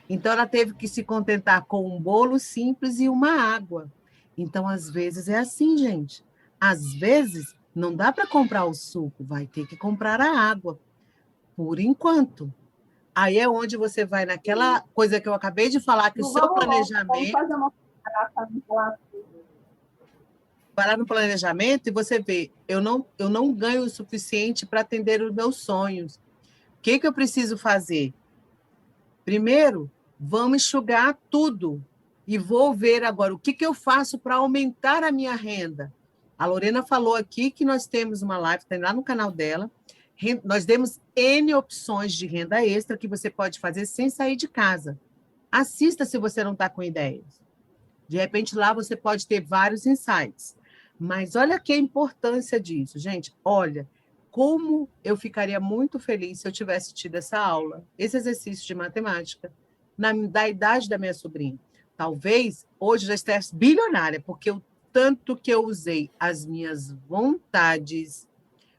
Speaker 2: Então, ela teve que se contentar com um bolo simples e uma água. Então, às vezes, é assim, gente. Às vezes, não dá para comprar o suco, vai ter que comprar a água, por enquanto. Aí é onde você vai naquela coisa que eu acabei de falar, que o
Speaker 1: Não,
Speaker 2: seu
Speaker 1: vamos
Speaker 2: planejamento,
Speaker 1: fazer uma comparação em relação.
Speaker 2: vai lá no planejamento e você vê, eu não ganho o suficiente para atender os meus sonhos. O que, que eu preciso fazer? Primeiro, vamos enxugar tudo. E vou ver agora o que, que eu faço para aumentar a minha renda. A Lorena falou aqui que nós temos uma live, tem lá no canal dela. Nós demos N opções de renda extra que você pode fazer sem sair de casa. Assista se você não está com ideias. De repente, lá você pode ter vários insights. Mas olha que a importância disso, gente. Olha, como eu ficaria muito feliz se eu tivesse tido essa aula, esse exercício de matemática, da idade da minha sobrinha. Talvez hoje já estivesse bilionária, porque o tanto que eu usei as minhas vontades,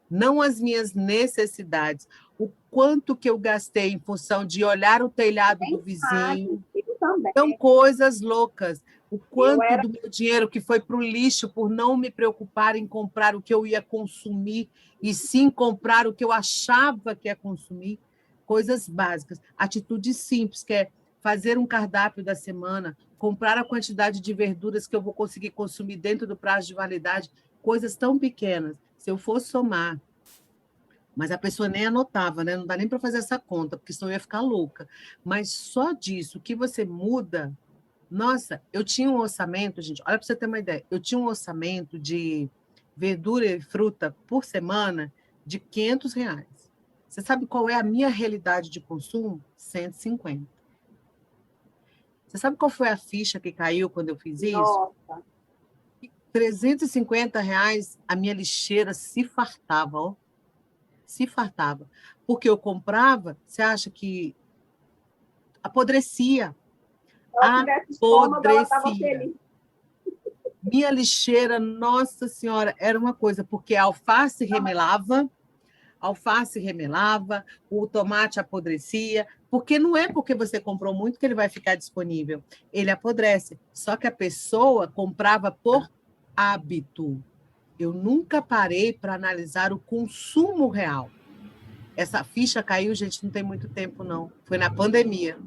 Speaker 2: não as minhas necessidades, o quanto que eu gastei em função de olhar o telhado do
Speaker 1: Bem sabe,
Speaker 2: vizinho,
Speaker 1: eu também.
Speaker 2: são coisas loucas. O
Speaker 1: Eu
Speaker 2: quanto
Speaker 1: era
Speaker 2: do meu dinheiro que foi para o lixo por não me preocupar em comprar o que eu ia consumir, e sim comprar o que eu achava que ia consumir. Coisas básicas. Atitudes simples, que é fazer um cardápio da semana, comprar a quantidade de verduras que eu vou conseguir consumir dentro do prazo de validade. Coisas tão pequenas. Se eu for somar, mas a pessoa nem anotava, né? Não dá nem para fazer essa conta, porque senão eu ia ficar louca. Mas só disso, o que você muda. Nossa, eu tinha um orçamento, gente, olha para você ter uma ideia, eu tinha um orçamento de verdura e fruta por semana de R$ 500. Você sabe qual é a minha realidade de consumo? 150. Você sabe qual foi a ficha que caiu quando eu fiz isso?
Speaker 1: nossa,
Speaker 2: R$ 350, a minha lixeira se fartava, ó. Se fartava. Porque eu comprava, você acha que apodrecia?
Speaker 1: se ela tivesse estômago, ela estava
Speaker 2: Apodrecia.
Speaker 1: feliz.
Speaker 2: Minha lixeira, nossa senhora, era uma coisa, porque a alface remelava, o tomate apodrecia, porque não é porque você comprou muito que ele vai ficar disponível, ele apodrece. Só que a pessoa comprava por hábito. Eu nunca parei para analisar o consumo real. Essa ficha caiu, gente, não tem muito tempo, não. Foi na pandemia.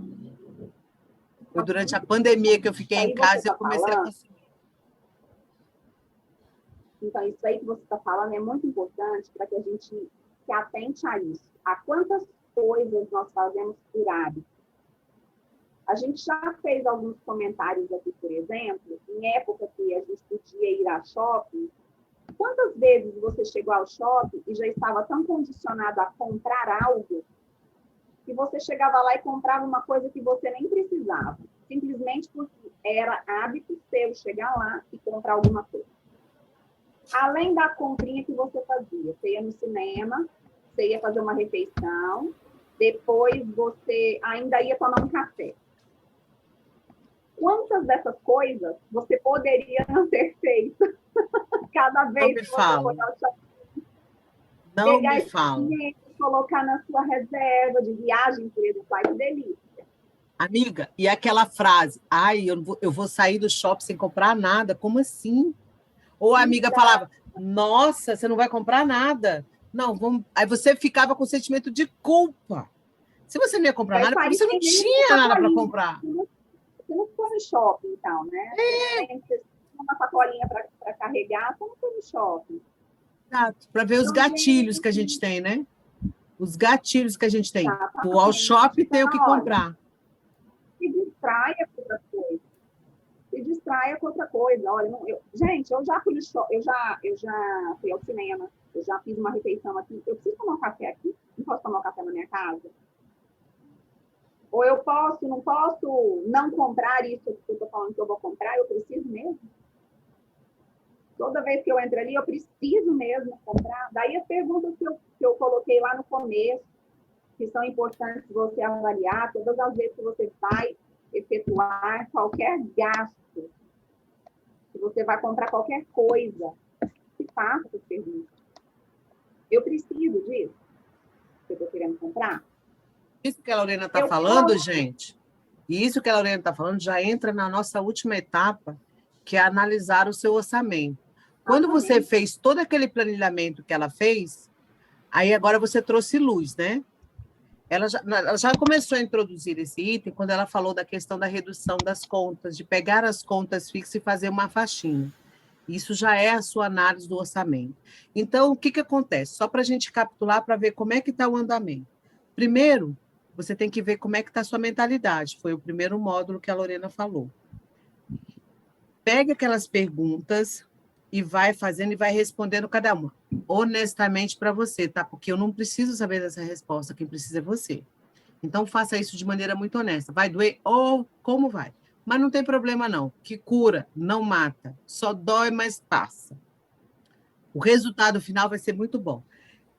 Speaker 2: Foi durante a pandemia que eu fiquei em
Speaker 1: Aí você
Speaker 2: casa e eu
Speaker 1: está
Speaker 2: comecei a
Speaker 1: falando,
Speaker 2: consumir.
Speaker 1: então isso aí que você está falando é muito importante para que a gente se atente a isso. A quantas coisas nós fazemos por hábito. A gente já fez alguns comentários aqui, por exemplo, em época que a gente podia ir a shopping. Quantas vezes você chegou ao shopping e já estava tão condicionado a comprar algo que você chegava lá e comprava uma coisa que você nem precisava, simplesmente porque era hábito seu chegar lá e comprar alguma coisa. Além da comprinha que você fazia, você ia no cinema, você ia fazer uma refeição, depois você ainda ia tomar um café. Quantas dessas coisas você poderia não ter feito cada
Speaker 2: Não
Speaker 1: vez
Speaker 2: me
Speaker 1: que você foi
Speaker 2: fala,
Speaker 1: ao shopping?
Speaker 2: não
Speaker 1: Pegar
Speaker 2: me
Speaker 1: esse
Speaker 2: fala.
Speaker 1: dinheiro, colocar na sua reserva de viagem, por exemplo, ai que delícia.
Speaker 2: Amiga, e aquela frase, ai, eu vou sair do shopping sem comprar nada, como assim? Ou a amiga
Speaker 1: Então,
Speaker 2: falava, nossa, você não vai comprar nada. Não, vamos. Aí você ficava com sentimento de culpa. Se você não ia comprar
Speaker 1: vai
Speaker 2: nada, porque
Speaker 1: sair
Speaker 2: você não
Speaker 1: sem nem uma
Speaker 2: tinha nada para
Speaker 1: sacolinha.
Speaker 2: comprar.
Speaker 1: Você não foi no shopping, então, né? De repente, você tinha uma sacolinha para carregar, você não foi no shopping.
Speaker 2: Para ver os
Speaker 1: Então,
Speaker 2: gatilhos que a
Speaker 1: gente,
Speaker 2: gente tem, né? Os gatilhos que a gente tem. Vou ao
Speaker 1: exatamente.
Speaker 2: shopping e
Speaker 1: Então,
Speaker 2: tenho que
Speaker 1: olha,
Speaker 2: comprar.
Speaker 1: se distraia com outra coisa. Se distraia com outra coisa. Olha, gente, eu já fui no shopping, eu já fui ao cinema, eu já fiz uma refeição aqui. Eu preciso tomar um café aqui? Não posso tomar um café na minha casa? Ou eu posso, não posso não comprar isso que eu estou falando que eu vou comprar? Eu preciso mesmo? Toda vez que eu entro ali, eu preciso mesmo comprar. Daí as perguntas que eu coloquei lá no começo, que são importantes você avaliar, todas as vezes que você vai efetuar qualquer gasto, que você vai comprar qualquer coisa, se faça essas perguntas. Eu preciso disso que eu estou querendo comprar?
Speaker 2: Isso que a Lorena está falando, gente, e isso que a Lorena está falando já entra na nossa última etapa, que é analisar o seu orçamento. Quando você fez todo aquele planejamento que ela fez, aí agora você trouxe luz, né? Ela já começou a introduzir esse item quando ela falou da questão da redução das contas, de pegar as contas fixas e fazer uma faixinha. Isso já é a sua análise do orçamento. Então, o que, que acontece? Só para a gente capitular, para ver como é que está o andamento. Primeiro, você tem que ver como é que está a sua mentalidade. Foi o primeiro módulo que a Lorena falou. Pega aquelas perguntas e vai fazendo e vai respondendo cada uma. Honestamente para você, tá? Porque eu não preciso saber dessa resposta, quem precisa é você. Então, faça isso de maneira muito honesta. Vai doer ou como vai? Mas não tem problema, não. Que cura, não mata. Só dói, mas passa. O resultado final vai ser muito bom.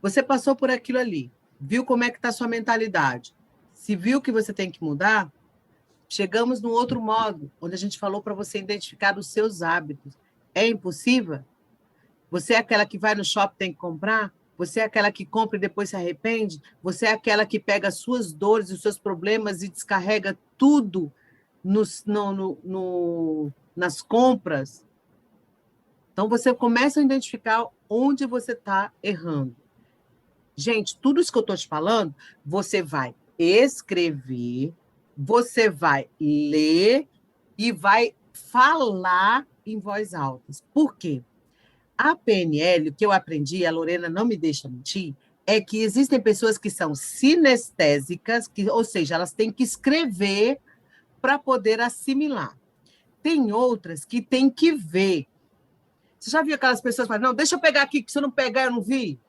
Speaker 2: Você passou por aquilo ali, viu como é que está a sua mentalidade. Se viu que você tem que mudar, chegamos num outro modo, onde a gente falou para você identificar os seus hábitos. É impossível? Você é aquela que vai no shopping e tem que comprar? Você é aquela que compra e depois se arrepende? Você é aquela que pega as suas dores, os seus problemas e descarrega tudo nas compras? Então, você começa a identificar onde você está errando. Gente, tudo isso que eu estou te falando, você vai escrever, você vai ler e vai falar em voz alta. Por quê? A PNL, o que eu aprendi, a Lorena não me deixa mentir, é que existem pessoas que são sinestésicas, ou seja, elas têm que escrever para poder assimilar. Tem outras que têm que ver. Você já viu aquelas pessoas que falam, não, deixa eu pegar aqui, que se eu não pegar, eu não vi?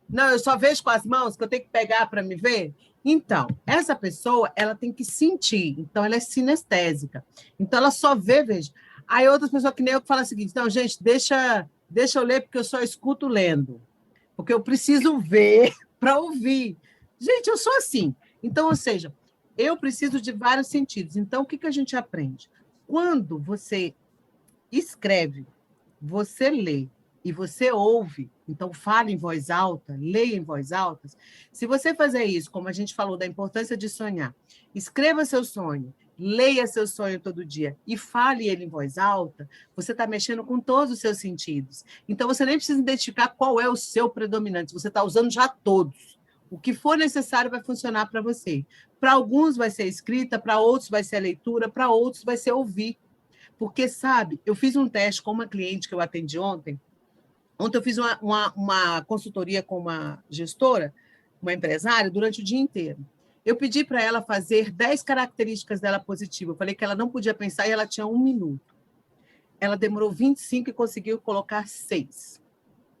Speaker 2: Não, eu só vejo com as mãos, que eu tenho que pegar para me ver? Então, essa pessoa, ela tem que sentir. Então, ela é sinestésica. Então, ela só vê, veja. Aí, outras pessoas que nem eu que falam o seguinte, não, gente, deixa eu ler, porque eu só escuto lendo. Porque eu preciso ver para ouvir. Gente, eu sou assim. Então, ou seja, eu preciso de vários sentidos. Então, o que, que a gente aprende? Quando você escreve, você lê e você ouve, então fala em voz alta, leia em voz alta. Se você fazer isso, como a gente falou da importância de sonhar, escreva seu sonho, leia seu sonho todo dia e fale ele em voz alta, você está mexendo com todos os seus sentidos. Então, você nem precisa identificar qual é o seu predominante, você está usando já todos. O que for necessário vai funcionar para você. Para alguns vai ser escrita, para outros vai ser a leitura, para outros vai ser ouvir. Porque, sabe, eu fiz um teste com uma cliente que eu atendi ontem. Ontem eu fiz uma consultoria com uma gestora, uma empresária, durante o dia inteiro. Eu pedi para ela fazer 10 características dela positivas. Eu falei que ela não podia pensar e ela tinha 1 minuto. Ela demorou 25 e conseguiu colocar 6.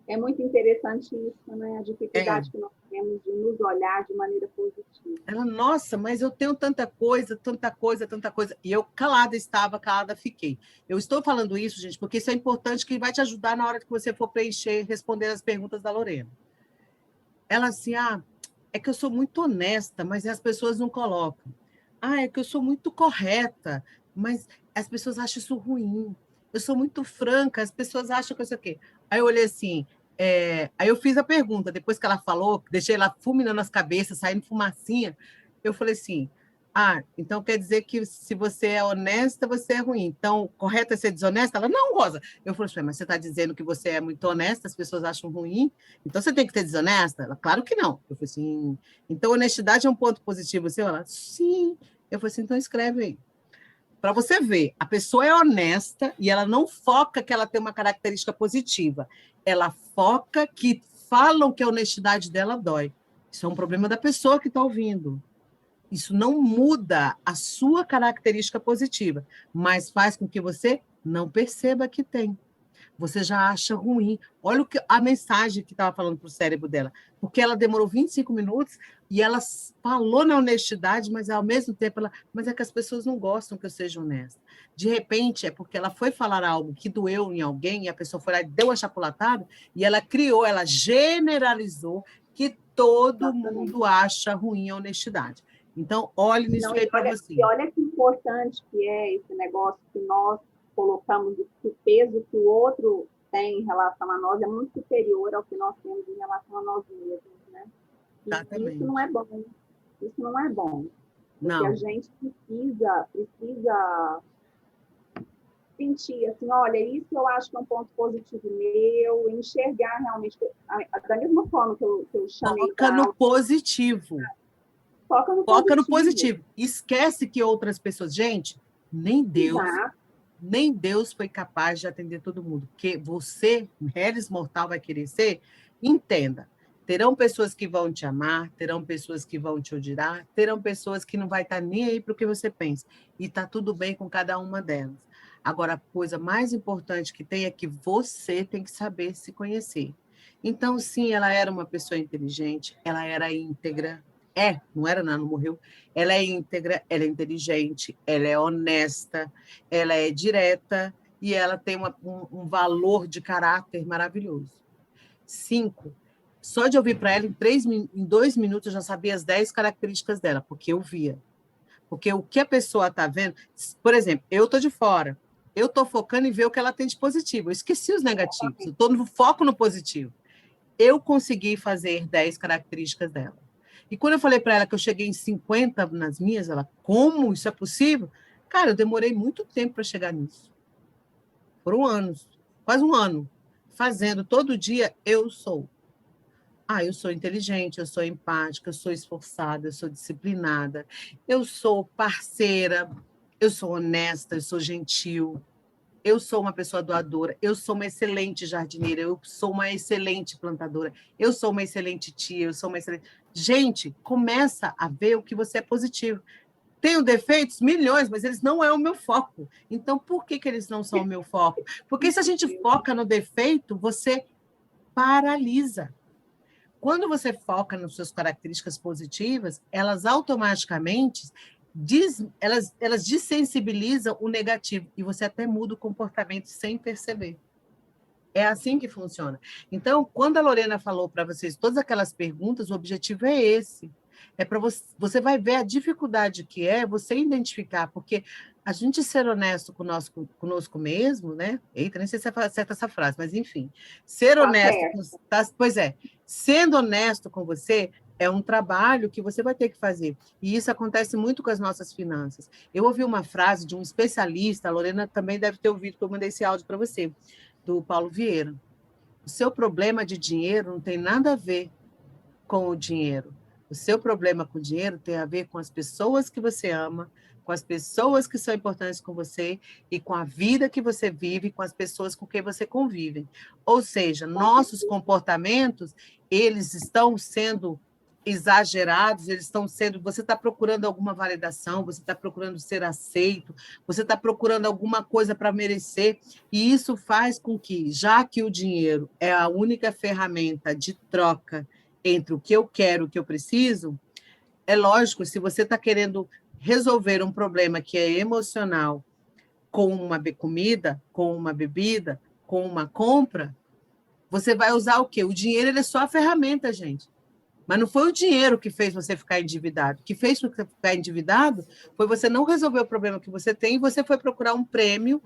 Speaker 1: É muito interessante isso, né? A dificuldade que nós temos de nos olhar de maneira positiva.
Speaker 2: Ela, nossa, mas eu tenho tanta coisa, tanta coisa, tanta coisa. E eu calada estava, calada fiquei. Eu estou falando isso, gente, porque isso é importante, que vai te ajudar na hora que você for preencher, responder as perguntas da Lorena. Ela assim, é que eu sou muito honesta, mas as pessoas não colocam. É que eu sou muito correta, mas as pessoas acham isso ruim. Eu sou muito franca, as pessoas acham que eu sei o quê. Aí eu olhei assim, aí eu fiz a pergunta, depois que ela falou, deixei ela fulminando as cabeças, saindo fumacinha, eu falei assim, então quer dizer que se você é honesta, você é ruim. Então, correto é ser desonesta? Ela, não, Rosa. Eu falei assim, mas você está dizendo que você é muito honesta, as pessoas acham ruim, então você tem que ser desonesta? Ela, claro que não. Eu falei assim, então honestidade é um ponto positivo seu? Ela, sim. Eu falei assim, então escreve aí. Para você ver, a pessoa é honesta e ela não foca que ela tem uma característica positiva. Ela foca que falam que a honestidade dela dói. Isso é um problema da pessoa que está ouvindo. Isso não muda a sua característica positiva, mas faz com que você não perceba que tem. você já acha ruim. Olha a mensagem que estava falando para o cérebro dela, porque ela demorou 25 minutos e ela falou na honestidade, mas ao mesmo tempo mas é que as pessoas não gostam que eu seja honesta. De repente, é porque ela foi falar algo que doeu em alguém e a pessoa foi lá e deu a chapulatada e ela criou, ela generalizou que todo mundo acha ruim a honestidade. Então, olhe nisso aí para você.
Speaker 1: E olha que importante que é esse negócio que nós colocamos, que o peso que o outro tem em relação a nós é muito superior ao que nós temos em relação a nós mesmos, né? E isso não é bom. Isso não é bom. Porque
Speaker 2: não.
Speaker 1: A gente precisa sentir assim, olha, isso eu acho que é um ponto positivo meu, enxergar realmente, da mesma forma que eu chamei...
Speaker 2: Foca no positivo. Foca no positivo. Esquece que outras pessoas... Gente, nem Deus foi capaz de atender todo mundo. Porque você, Reles mortal, vai querer ser? Entenda. Terão pessoas que vão te amar, terão pessoas que vão te odiar, terão pessoas que não vai estar nem aí para o que você pensa. E está tudo bem com cada uma delas. Agora, a coisa mais importante que tem é que você tem que saber se conhecer. Então, sim, ela era uma pessoa inteligente, ela era íntegra, não era nada, não morreu. Ela é íntegra, ela é inteligente, ela é honesta, ela é direta e ela tem um valor de caráter maravilhoso. 5. Só de ouvir para ela, em 2 minutos, eu já sabia as 10 características dela, porque eu via. Porque o que a pessoa está vendo... Por exemplo, eu estou de fora, eu estou focando em ver o que ela tem de positivo. Eu esqueci os negativos, eu estou no foco no positivo. Eu consegui fazer 10 características dela. E quando eu falei para ela que eu cheguei em 50 nas minhas, ela, como isso é possível? Cara, eu demorei muito tempo para chegar nisso. Foram anos, quase um ano, fazendo todo dia, eu sou. Eu sou inteligente, eu sou empática, eu sou esforçada, eu sou disciplinada, eu sou parceira, eu sou honesta, eu sou gentil, eu sou uma pessoa doadora, eu sou uma excelente jardineira, eu sou uma excelente plantadora, eu sou uma excelente tia, eu sou uma excelente... Gente, começa a ver o que você é positivo. Tenho defeitos? Milhões, mas eles não é o meu foco. Então, por que eles não são o meu foco? Porque se a gente foca no defeito, você paralisa. Quando você foca nas suas características positivas, elas automaticamente elas desensibilizam o negativo e você até muda o comportamento sem perceber. É assim que funciona. Então, quando a Lorena falou para vocês todas aquelas perguntas, o objetivo é esse. É para você vai ver a dificuldade que é você identificar, porque a gente ser honesto conosco mesmo, né? Eita, nem sei se é certa essa frase, mas enfim. Ser honesto, pois é, sendo honesto com você é um trabalho que você vai ter que fazer. E isso acontece muito com as nossas finanças. Eu ouvi uma frase de um especialista, a Lorena também deve ter ouvido, que eu mandei esse áudio para você, do Paulo Vieira. O seu problema de dinheiro não tem nada a ver com o dinheiro. O seu problema com o dinheiro tem a ver com as pessoas que você ama, com as pessoas que são importantes com você e com a vida que você vive, com as pessoas com quem você convive. Ou seja, nossos comportamentos, eles estão sendo exagerados, eles estão sendo... Você está procurando alguma validação, você está procurando ser aceito, você está procurando alguma coisa para merecer, e isso faz com que, já que o dinheiro é a única ferramenta de troca entre o que eu quero e o que eu preciso, é lógico, se você está querendo resolver um problema que é emocional com uma comida, com uma bebida, com uma compra, você vai usar o quê? O dinheiro ele é só a ferramenta, gente. Mas não foi o dinheiro que fez você ficar endividado. O que fez você ficar endividado foi você não resolver o problema que você tem e você foi procurar um prêmio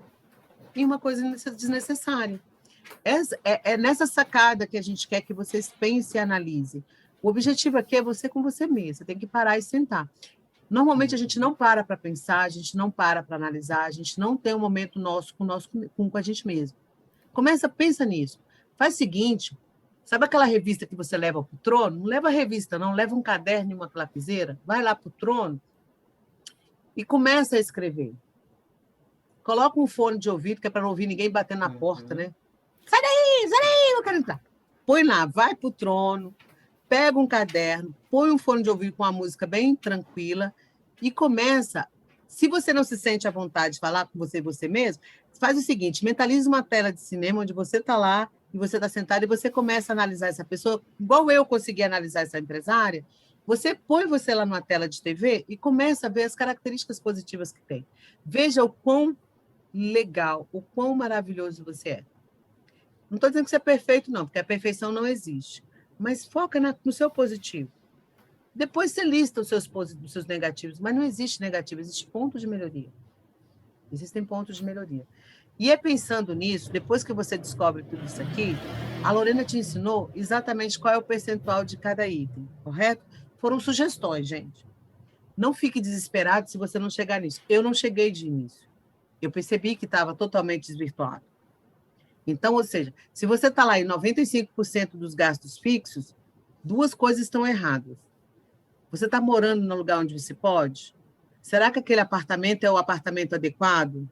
Speaker 2: em uma coisa desnecessária. É nessa sacada que a gente quer que vocês pensem e analisem. O objetivo aqui é você com você mesmo. Você tem que parar e sentar. Normalmente a gente não para pensar, a gente não para analisar, a gente não tem um momento nosso com a gente mesmo. Pensa nisso. Faz o seguinte, sabe aquela revista que você leva para o trono? Não leva a revista, não. Leva um caderno e uma lapiseira, vai lá para o trono e começa a escrever. Coloca um fone de ouvido, que é para não ouvir ninguém batendo na porta, né? Sai daí, não quero entrar. Põe lá, vai para o trono, pega um caderno, põe um fone de ouvido com uma música bem tranquila e começa Se você não se sente à vontade de falar com você mesmo, faz o seguinte, mentaliza uma tela de cinema onde você está lá e você está sentado e você começa a analisar essa pessoa, igual eu consegui analisar essa empresária, você põe você lá numa tela de TV e começa a ver as características positivas que tem. Veja o quão legal, o quão maravilhoso você é. Não estou dizendo que você é perfeito, não, porque a perfeição não existe. Mas foca no seu positivo. Depois você lista os seus negativos, mas não existe negativo, existe ponto de melhoria. Existem pontos de melhoria. E é pensando nisso, depois que você descobre tudo isso aqui, a Lorena te ensinou exatamente qual é o percentual de cada item, correto? Foram sugestões, gente. Não fique desesperado se você não chegar nisso. Eu não cheguei de início. Eu percebi que estava totalmente desvirtuado. Então, ou seja, se você está lá em 95% dos gastos fixos, duas coisas estão erradas. Você está morando no lugar onde você pode? Será que aquele apartamento é o apartamento adequado?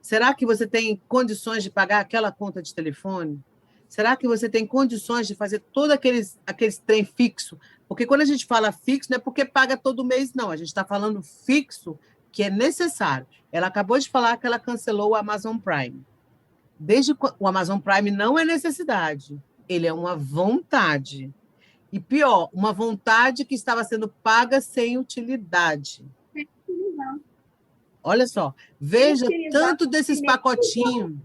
Speaker 2: Será que você tem condições de pagar aquela conta de telefone? Será que você tem condições de fazer todos aqueles trem fixo? Porque quando a gente fala fixo, não é porque paga todo mês, não. A gente está falando fixo, que é necessário. Ela acabou de falar que ela cancelou o Amazon Prime. O Amazon Prime não é necessidade, ele é uma vontade. E pior, uma vontade que estava sendo paga sem utilidade. Olha só, veja tanto desses pacotinhos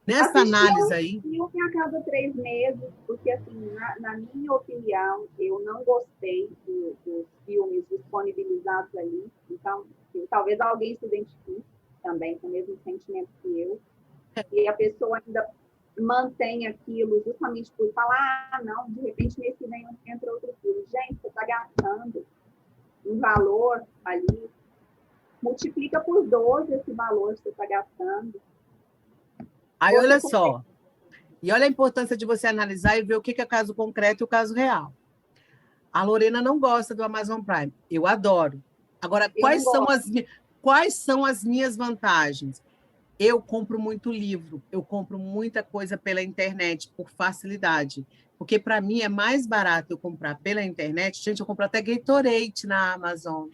Speaker 2: nessa análise aí.
Speaker 1: Filme a cada 3 meses, porque, assim, na minha opinião, eu não gostei dos filmes disponibilizados ali. Então, assim, talvez alguém se identifique também com o mesmo sentimento que eu. E a pessoa ainda mantém aquilo justamente por falar, não, de repente mês que vem entra outro filme. Gente, você está gastando um valor ali, multiplica por 12 esse valor que você está gastando.
Speaker 2: Aí, olha só, e olha a importância de você analisar e ver o que é caso concreto e o caso real. A Lorena não gosta do Amazon Prime, eu adoro. Agora, quais são as minhas vantagens? Eu compro muito livro, eu compro muita coisa pela internet, por facilidade. Porque, para mim, é mais barato eu comprar pela internet. Gente, eu compro até Gatorade na Amazon.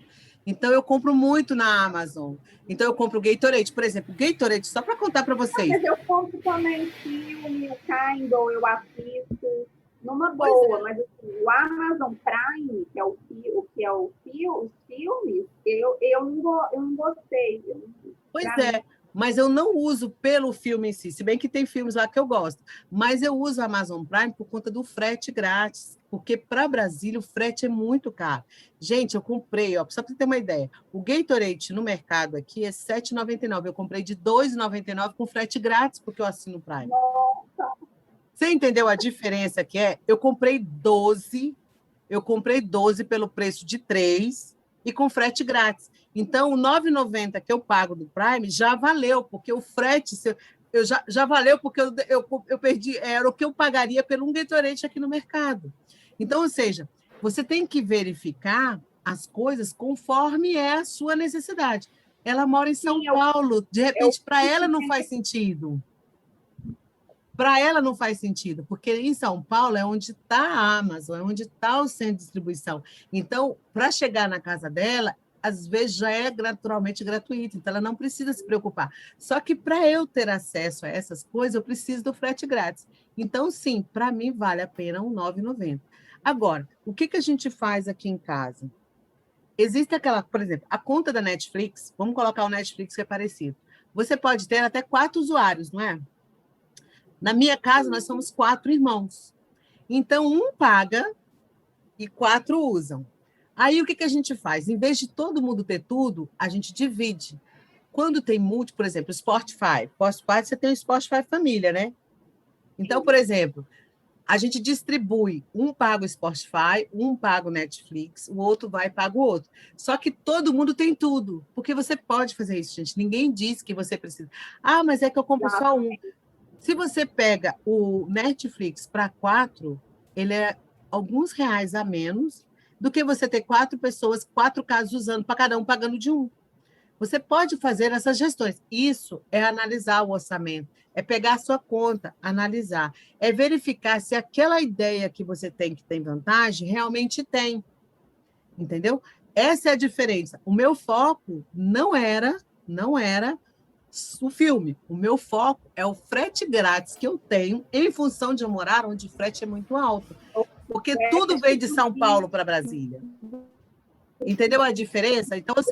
Speaker 2: Então, eu compro muito na Amazon. Então, eu compro Gatorade. Por exemplo, Gatorade, só para contar para vocês.
Speaker 1: Mas eu compro também filme, o Kindle, eu assisto numa boa. Mas assim, o Amazon Prime, que é os filmes, eu não gostei.
Speaker 2: Pois é. Mas eu não uso pelo filme em si, se bem que tem filmes lá que eu gosto. Mas eu uso a Amazon Prime por conta do frete grátis, porque para Brasília o frete é muito caro. Gente, eu comprei, ó, só para ter uma ideia, o Gatorade no mercado aqui é R$ 7,99. Eu comprei de R$ 2,99 com frete grátis, porque eu assino o Prime.
Speaker 1: Nossa.
Speaker 2: Você entendeu a diferença que é? Eu comprei 12 pelo preço de 3 e com frete grátis. Então, o R$ 9,90 que eu pago do Prime já valeu, porque o frete já valeu, porque eu perdi, era o que eu pagaria pelo um Gatorade aqui no mercado. Então, ou seja, você tem que verificar as coisas conforme é a sua necessidade. Ela mora em São Paulo, de repente, para ela não faz sentido. Para ela não faz sentido, porque em São Paulo é onde está a Amazon, é onde está o centro de distribuição. Então, para chegar na casa dela, às vezes já é naturalmente gratuito, então ela não precisa se preocupar. Só que para eu ter acesso a essas coisas, eu preciso do frete grátis. Então, sim, para mim vale a pena um R$ 9,90. Agora, o que a gente faz aqui em casa? Existe aquela, por exemplo, a conta da Netflix, vamos colocar o Netflix que é parecido. Você pode ter até 4 usuários, não é? Na minha casa, nós somos 4 irmãos. Então, um paga e 4 usam. Aí, o que a gente faz? Em vez de todo mundo ter tudo, a gente divide. Quando tem multi, por exemplo, Spotify. Spotify, você tem o Spotify Família, né? Então, por exemplo, a gente distribui. Um paga o Spotify, um paga o Netflix, o outro vai e paga o outro. Só que todo mundo tem tudo. Porque você pode fazer isso, gente. Ninguém diz que você precisa. Ah, mas é que eu compro só um. Se você pega o Netflix para 4, ele é alguns reais a menos do que você ter 4 pessoas, 4 casas usando, para cada um pagando de um. Você pode fazer essas gestões. Isso é analisar o orçamento, é pegar a sua conta, analisar, é verificar se aquela ideia que você tem que tem vantagem realmente tem. Entendeu? essa é a diferença. O meu foco não era o filme. O meu foco é o frete grátis que eu tenho em função de eu morar onde o frete é muito alto. Porque tudo vem de São Paulo para Brasília. Entendeu a diferença? Então, ou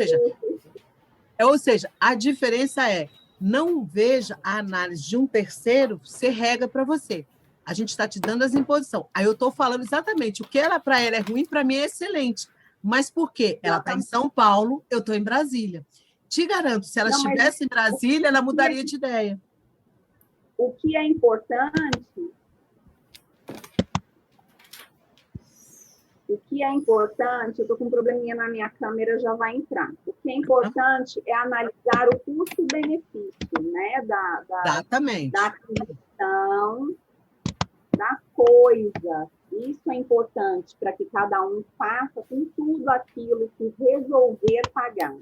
Speaker 2: seja, a diferença é não veja a análise de um terceiro ser regra para você. A gente está te dando as imposições. Aí eu estou falando exatamente o que era para ela é ruim, para mim é excelente. Mas por quê? Ela está em São Paulo, eu estou em Brasília. Te garanto, se ela estivesse em Brasília, ela mudaria de ideia.
Speaker 1: O que é importante eu estou com um probleminha na minha câmera, já vai entrar. O que é importante é analisar o custo-benefício, né, da aquisição da coisa. Isso é importante para que cada um faça com tudo aquilo que resolver pagar.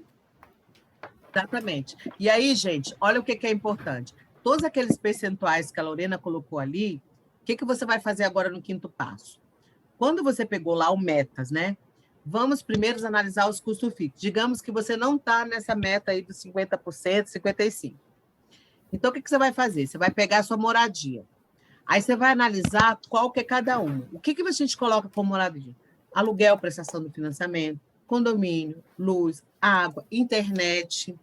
Speaker 2: Exatamente. E aí, gente, olha o que é importante. Todos aqueles percentuais que a Lorena colocou ali, o que você vai fazer agora no quinto passo? Quando você pegou lá o metas, né? Vamos primeiro analisar os custos fixos. Digamos que você não está nessa meta aí dos 50%, 55%. Então, o que você vai fazer? Você vai pegar a sua moradia. Aí você vai analisar qual que é cada uma. O que a gente coloca como moradia? Aluguel, prestação do financiamento, condomínio, luz, água, internet.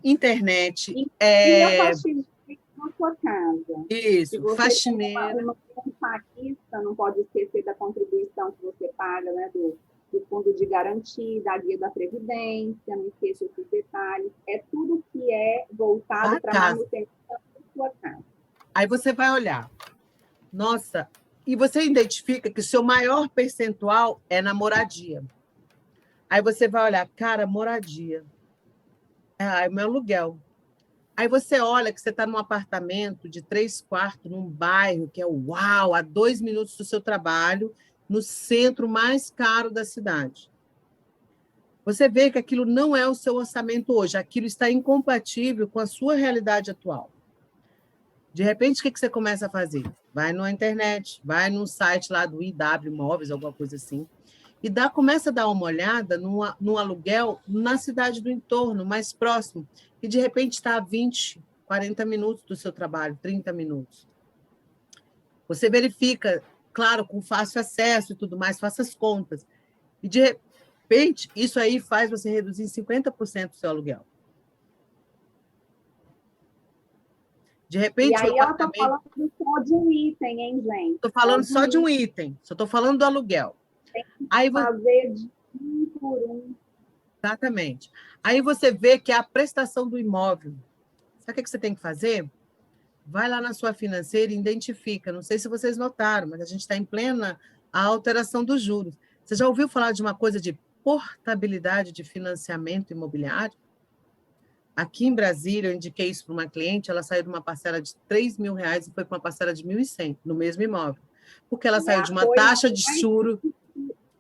Speaker 1: E a faxineira na sua casa.
Speaker 2: Isso, faxineira.
Speaker 1: Um paquista, não pode esquecer da contribuição que você paga, né, do fundo de garantia, da guia da Previdência, não esqueça esses detalhes. É tudo que é voltado para a manutenção da sua casa.
Speaker 2: Aí você vai olhar. Nossa, e você identifica que o seu maior percentual é na moradia. Aí você vai olhar, cara, moradia. É o meu aluguel. Aí você olha que você está num apartamento de 3 quartos, num bairro que é uau, a 2 minutos do seu trabalho, no centro mais caro da cidade. Você vê que aquilo não é o seu orçamento hoje, aquilo está incompatível com a sua realidade atual. De repente, o que você começa a fazer? Vai na internet, vai num site lá do IW Imóveis, alguma coisa assim, e começa a dar uma olhada no aluguel na cidade do entorno, mais próximo, e de repente está a 20, 40 minutos do seu trabalho, 30 minutos. Você verifica, claro, com fácil acesso e tudo mais, faça as contas. E de repente, isso aí faz você reduzir em 50% o seu aluguel. De repente,
Speaker 1: e aí ela está falando só de um item, hein, gente?
Speaker 2: Estou falando só de um item, só estou falando do aluguel.
Speaker 1: Tem que fazer de um por um.
Speaker 2: Exatamente. Aí você vê que é a prestação do imóvel. Sabe o que você tem que fazer? Vai lá na sua financeira e identifica. Não sei se vocês notaram, mas a gente está em plena alteração dos juros. Você já ouviu falar de uma coisa de portabilidade de financiamento imobiliário? Aqui em Brasília, eu indiquei isso para uma cliente, ela saiu de uma parcela de R$3.000 e foi para uma parcela de 1.100 no mesmo imóvel. Porque ela saiu de uma taxa de juros...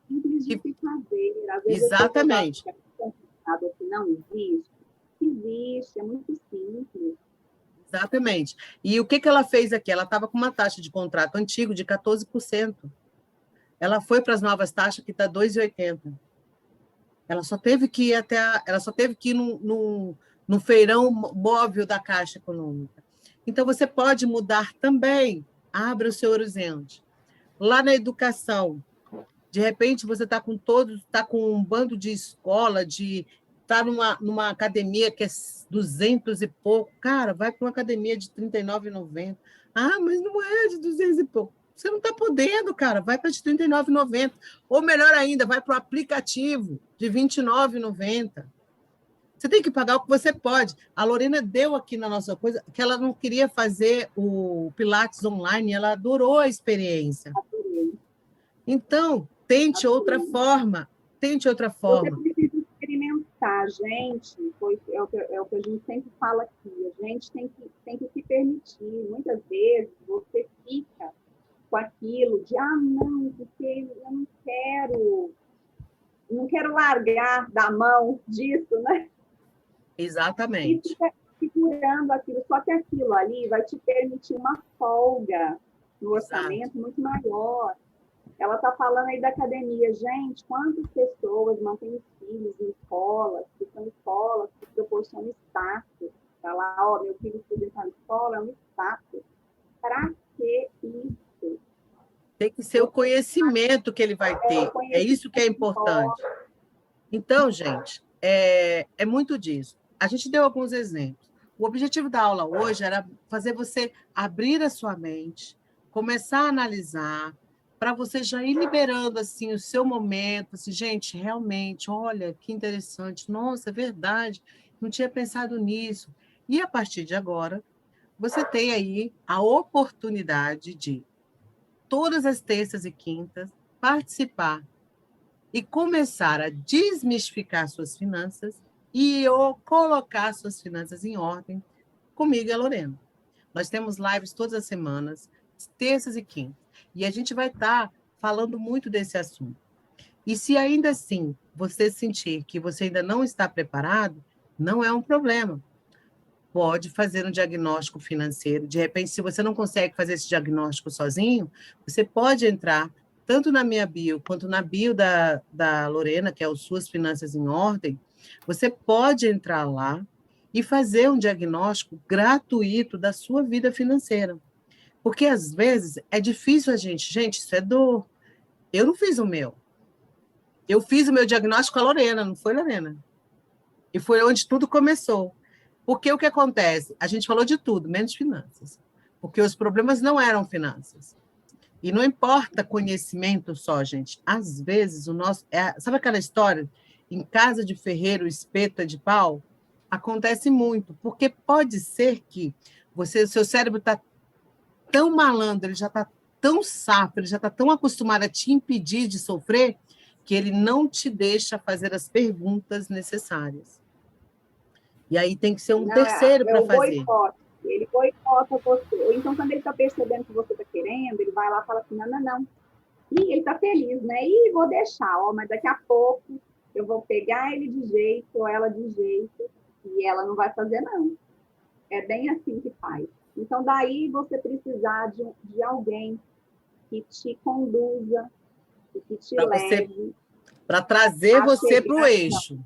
Speaker 1: Simples de se fazer. Às vezes
Speaker 2: exatamente.
Speaker 1: Que não existe. Existe, é muito simples.
Speaker 2: Exatamente. E o que ela fez aqui? Ela estava com uma taxa de contrato antigo de 14%. Ela foi para as novas taxas, que está 2,80%. Ela só teve que ir no feirão móvel da Caixa Econômica. Então, você pode mudar também. Abra o seu horizonte. Lá na educação, de repente, você está com um bando de escola, está numa academia que é 200 e pouco. Cara, vai para uma academia de R$ 39,90. Ah, mas não é de 200 e pouco. Você não está podendo, cara. Vai para de R$ 39,90. Ou melhor ainda, vai para o aplicativo de R$ 29,90. Você tem que pagar o que você pode. A Lorena deu aqui na nossa coisa que ela não queria fazer o Pilates online, ela adorou a experiência. Então, tente outra forma. Tente outra forma.
Speaker 1: Você precisa experimentar, gente. É o que a gente sempre fala aqui. A gente tem que se permitir. Muitas vezes você fica com aquilo de não, porque eu não quero largar da mão disso, né?
Speaker 2: Exatamente.
Speaker 1: E fica segurando aquilo. Só que aquilo ali vai te permitir uma folga no orçamento muito maior. Ela está falando aí da academia. Gente, quantas pessoas mantêm filhos em escolas, que são escolas que proporcionam status? Está lá, ó, meu filho estuda em tal escola, é um status. Para que isso?
Speaker 2: Tem que ser o conhecimento que ele vai ter. É isso que é importante. Então, gente, é muito disso. A gente deu alguns exemplos. O objetivo da aula hoje era fazer você abrir a sua mente, começar a analisar, para você já ir liberando assim o seu momento, assim, gente, realmente, olha, que interessante, nossa, é verdade, não tinha pensado nisso. E a partir de agora, você tem aí a oportunidade de, todas as terças e quintas, participar e começar a desmistificar suas finanças e ou colocar suas finanças em ordem comigo e a Lorena. Nós temos lives todas as semanas, terças e quintas, e a gente vai estar falando muito desse assunto. E se ainda assim você sentir que você ainda não está preparado, não é um problema. Pode fazer um diagnóstico financeiro. De repente, se você não consegue fazer esse diagnóstico sozinho, você pode entrar tanto na minha bio quanto na bio da Lorena, que é o Suas Finanças em Ordem. Você pode entrar lá e fazer um diagnóstico gratuito da sua vida financeira. Porque, às vezes, é difícil a gente. Gente, isso é dor. Eu não fiz o meu. Eu fiz o meu diagnóstico com a Lorena, não foi, Lorena? E foi onde tudo começou. Porque o que acontece? A gente falou de tudo, menos finanças. Porque os problemas não eram finanças. E não importa conhecimento só, gente. Às vezes, o nosso. Sabe aquela história? Em casa de ferreiro, espeto é de pau? Acontece muito. Porque pode ser que o seu cérebro está tão malandro, ele já está tão safo, ele já está tão acostumado a te impedir de sofrer, que ele não te deixa fazer as perguntas necessárias. E aí tem que ser um terceiro para fazer.
Speaker 1: Ele boicota você. Ou então, quando ele está percebendo que você está querendo, ele vai lá e fala assim, não, não, não. E ele está feliz, né? E vou deixar, ó, mas daqui a pouco eu vou pegar ele de jeito, ou ela de jeito, e ela não vai fazer, não. É bem assim que faz. Então, daí você precisar de alguém que te conduza, que te leve.
Speaker 2: Para trazer você para o eixo.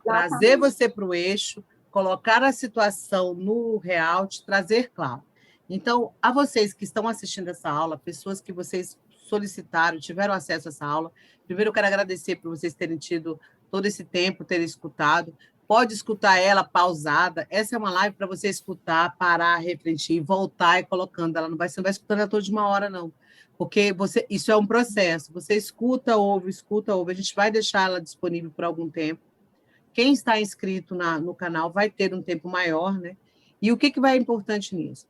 Speaker 2: Trazer você para o eixo, colocar a situação no real, te trazer claro. Então, a vocês que estão assistindo essa aula, pessoas que vocês solicitaram, tiveram acesso a essa aula, primeiro eu quero agradecer por vocês terem tido todo esse tempo, terem escutado. Pode escutar ela pausada. Essa é uma live para você escutar, parar, refletir, voltar e colocando. Ela você não vai escutando ela toda de uma hora, não. Porque isso é um processo. Você escuta, ouve, escuta, ouve. A gente vai deixar ela disponível por algum tempo. Quem está inscrito no canal vai ter um tempo maior, né? E o que vai importante nisso?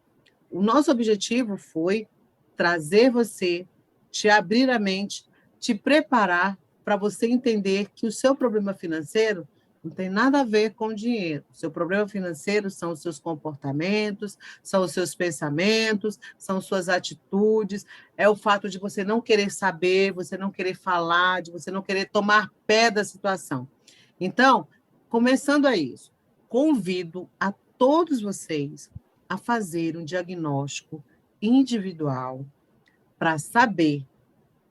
Speaker 2: O nosso objetivo foi trazer você, te abrir a mente, te preparar para você entender que o seu problema financeiro não tem nada a ver com dinheiro. O seu problema financeiro são os seus comportamentos, são os seus pensamentos, são suas atitudes, é o fato de você não querer saber, você não querer falar, de você não querer tomar pé da situação. Então, começando a isso, convido a todos vocês a fazer um diagnóstico individual para saber.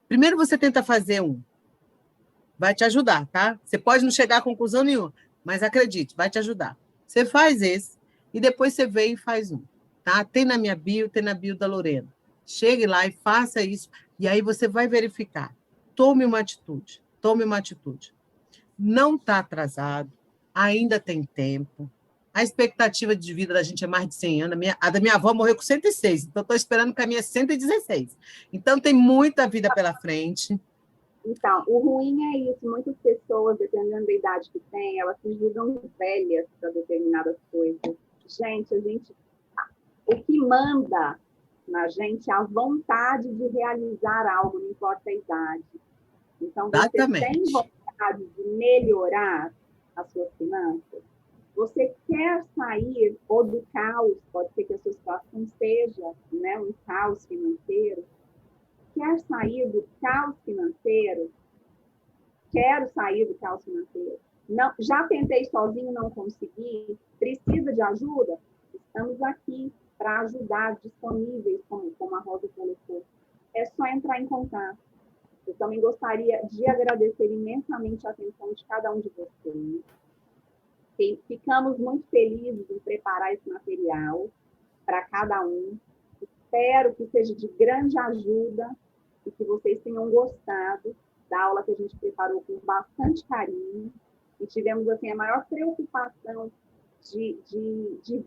Speaker 2: Primeiro você tenta fazer vai te ajudar, tá? Você pode não chegar a conclusão nenhuma, mas acredite, vai te ajudar. Você faz esse e depois você vem e faz um, tá? Tem na minha bio, tem na bio da Lorena. Chegue lá e faça isso e aí você vai verificar. Tome uma atitude, tome uma atitude. Não está atrasado, ainda tem tempo. A expectativa de vida da gente é mais de 100 anos. A da minha avó morreu com 106, então estou esperando que a minha 116. Então, tem muita vida pela frente.
Speaker 1: Então, o ruim é isso. Muitas pessoas, dependendo da idade que tem, elas se julgam velhas para determinadas coisas. Gente, o que manda na gente é a vontade de realizar algo, não importa a idade. Então, você tem vontade de melhorar as suas finanças? Você quer sair ou do caos, pode ser que a sua situação seja, né, um caos financeiro. Quer sair do caos financeiro? Quero sair do caos financeiro. Não, já tentei sozinho, não consegui. Precisa de ajuda? Estamos aqui para ajudar, disponíveis, como a Rosa colocou. É só entrar em contato. Eu também gostaria de agradecer imensamente a atenção de cada um de vocês. Ficamos muito felizes em preparar esse material para cada um. Espero que seja de grande ajuda e que vocês tenham gostado da aula que a gente preparou com bastante carinho. E tivemos assim, a maior preocupação de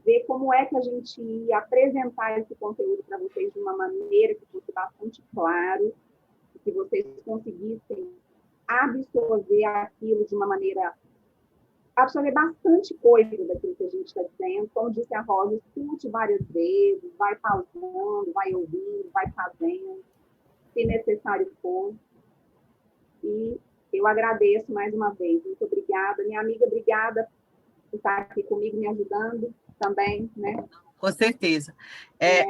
Speaker 1: ver como é que a gente ia apresentar esse conteúdo para vocês de uma maneira que fosse bastante claro, que vocês conseguissem absorver aquilo de uma maneira, absorver bastante coisa daquilo que a gente está dizendo. Como disse a Rosa, escute várias vezes, vai pausando, vai ouvindo, vai fazendo, se necessário for. E eu agradeço mais uma vez. Muito obrigada. Minha amiga, obrigada por estar aqui comigo, me ajudando também, né?
Speaker 2: Com certeza.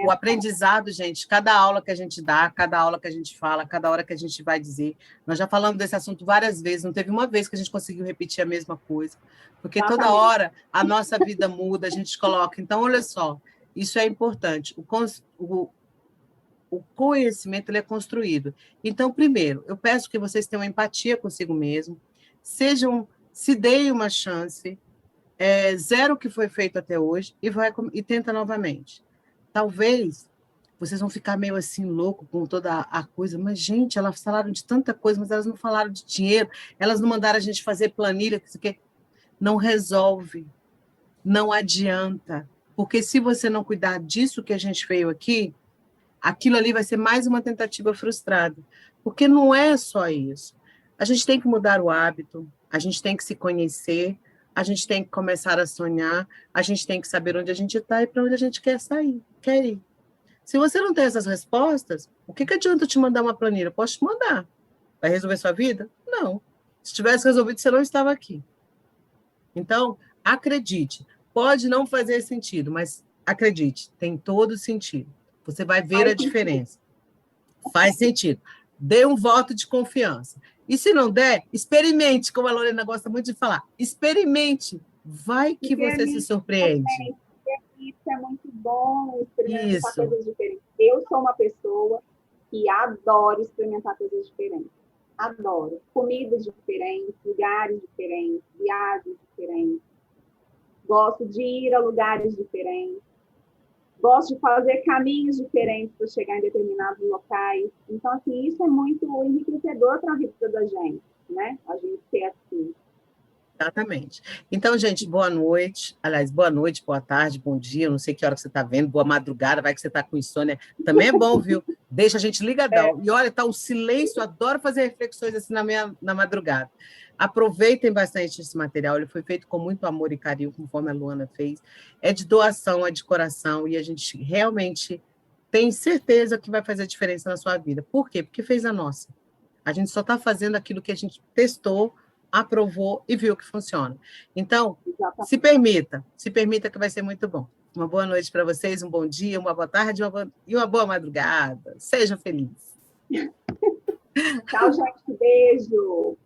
Speaker 2: O aprendizado, gente, cada aula que a gente dá, cada aula que a gente fala, cada hora que a gente vai dizer, nós já falamos desse assunto várias vezes, não teve uma vez que a gente conseguiu repetir a mesma coisa, porque toda hora a nossa vida muda, a gente coloca. Então, olha só, isso é importante. O conhecimento ele é construído. Então, primeiro, eu peço que vocês tenham empatia consigo mesmo, se deem uma chance, zero o que foi feito até hoje e tenta novamente. Talvez vocês vão ficar meio assim louco com toda a coisa, mas, gente, elas falaram de tanta coisa, mas elas não falaram de dinheiro, elas não mandaram a gente fazer planilha, que não resolve, não adianta, porque se você não cuidar disso que a gente veio aqui, aquilo ali vai ser mais uma tentativa frustrada, porque não é só isso. A gente tem que mudar o hábito, a gente tem que se conhecer, a gente tem que começar a sonhar, a gente tem que saber onde a gente está e para onde a gente quer ir. Se você não tem essas respostas, o que adianta eu te mandar uma planilha? Eu posso te mandar. Vai resolver sua vida? Não. Se tivesse resolvido, você não estava aqui. Então, acredite. Pode não fazer sentido, mas acredite, tem todo sentido. Você vai ver a diferença. Faz sentido. Dê um voto de confiança. E se não der, experimente, como a Lorena gosta muito de falar. Experimente. Vai que você se surpreende.
Speaker 1: Isso é muito bom, experimentar coisas diferentes. Eu sou uma pessoa que adoro experimentar coisas diferentes. Adoro. Comidas diferentes, lugares diferentes, viagens diferentes. Gosto de ir a lugares diferentes. Gosto de fazer caminhos diferentes para chegar em determinados locais. Então, assim, isso é muito enriquecedor para a vida da gente, né? A gente ser assim.
Speaker 2: Exatamente. Então, gente, boa noite. Aliás, boa noite, boa tarde, bom dia. Eu não sei que hora que você está vendo, boa madrugada, vai que você está com insônia. Também é bom, viu? Deixa a gente ligadão. E olha, está um silêncio, adoro fazer reflexões assim na madrugada. Aproveitem bastante esse material, ele foi feito com muito amor e carinho, conforme a Luana fez. É de doação, é de coração, e a gente realmente tem certeza que vai fazer diferença na sua vida. Por quê? Porque fez a nossa. A gente só está fazendo aquilo que a gente testou, aprovou e viu que funciona. Então, se permita que vai ser muito bom. Uma boa noite para vocês, um bom dia, uma boa tarde e uma boa madrugada. Seja feliz.
Speaker 1: Tchau, gente. Beijo.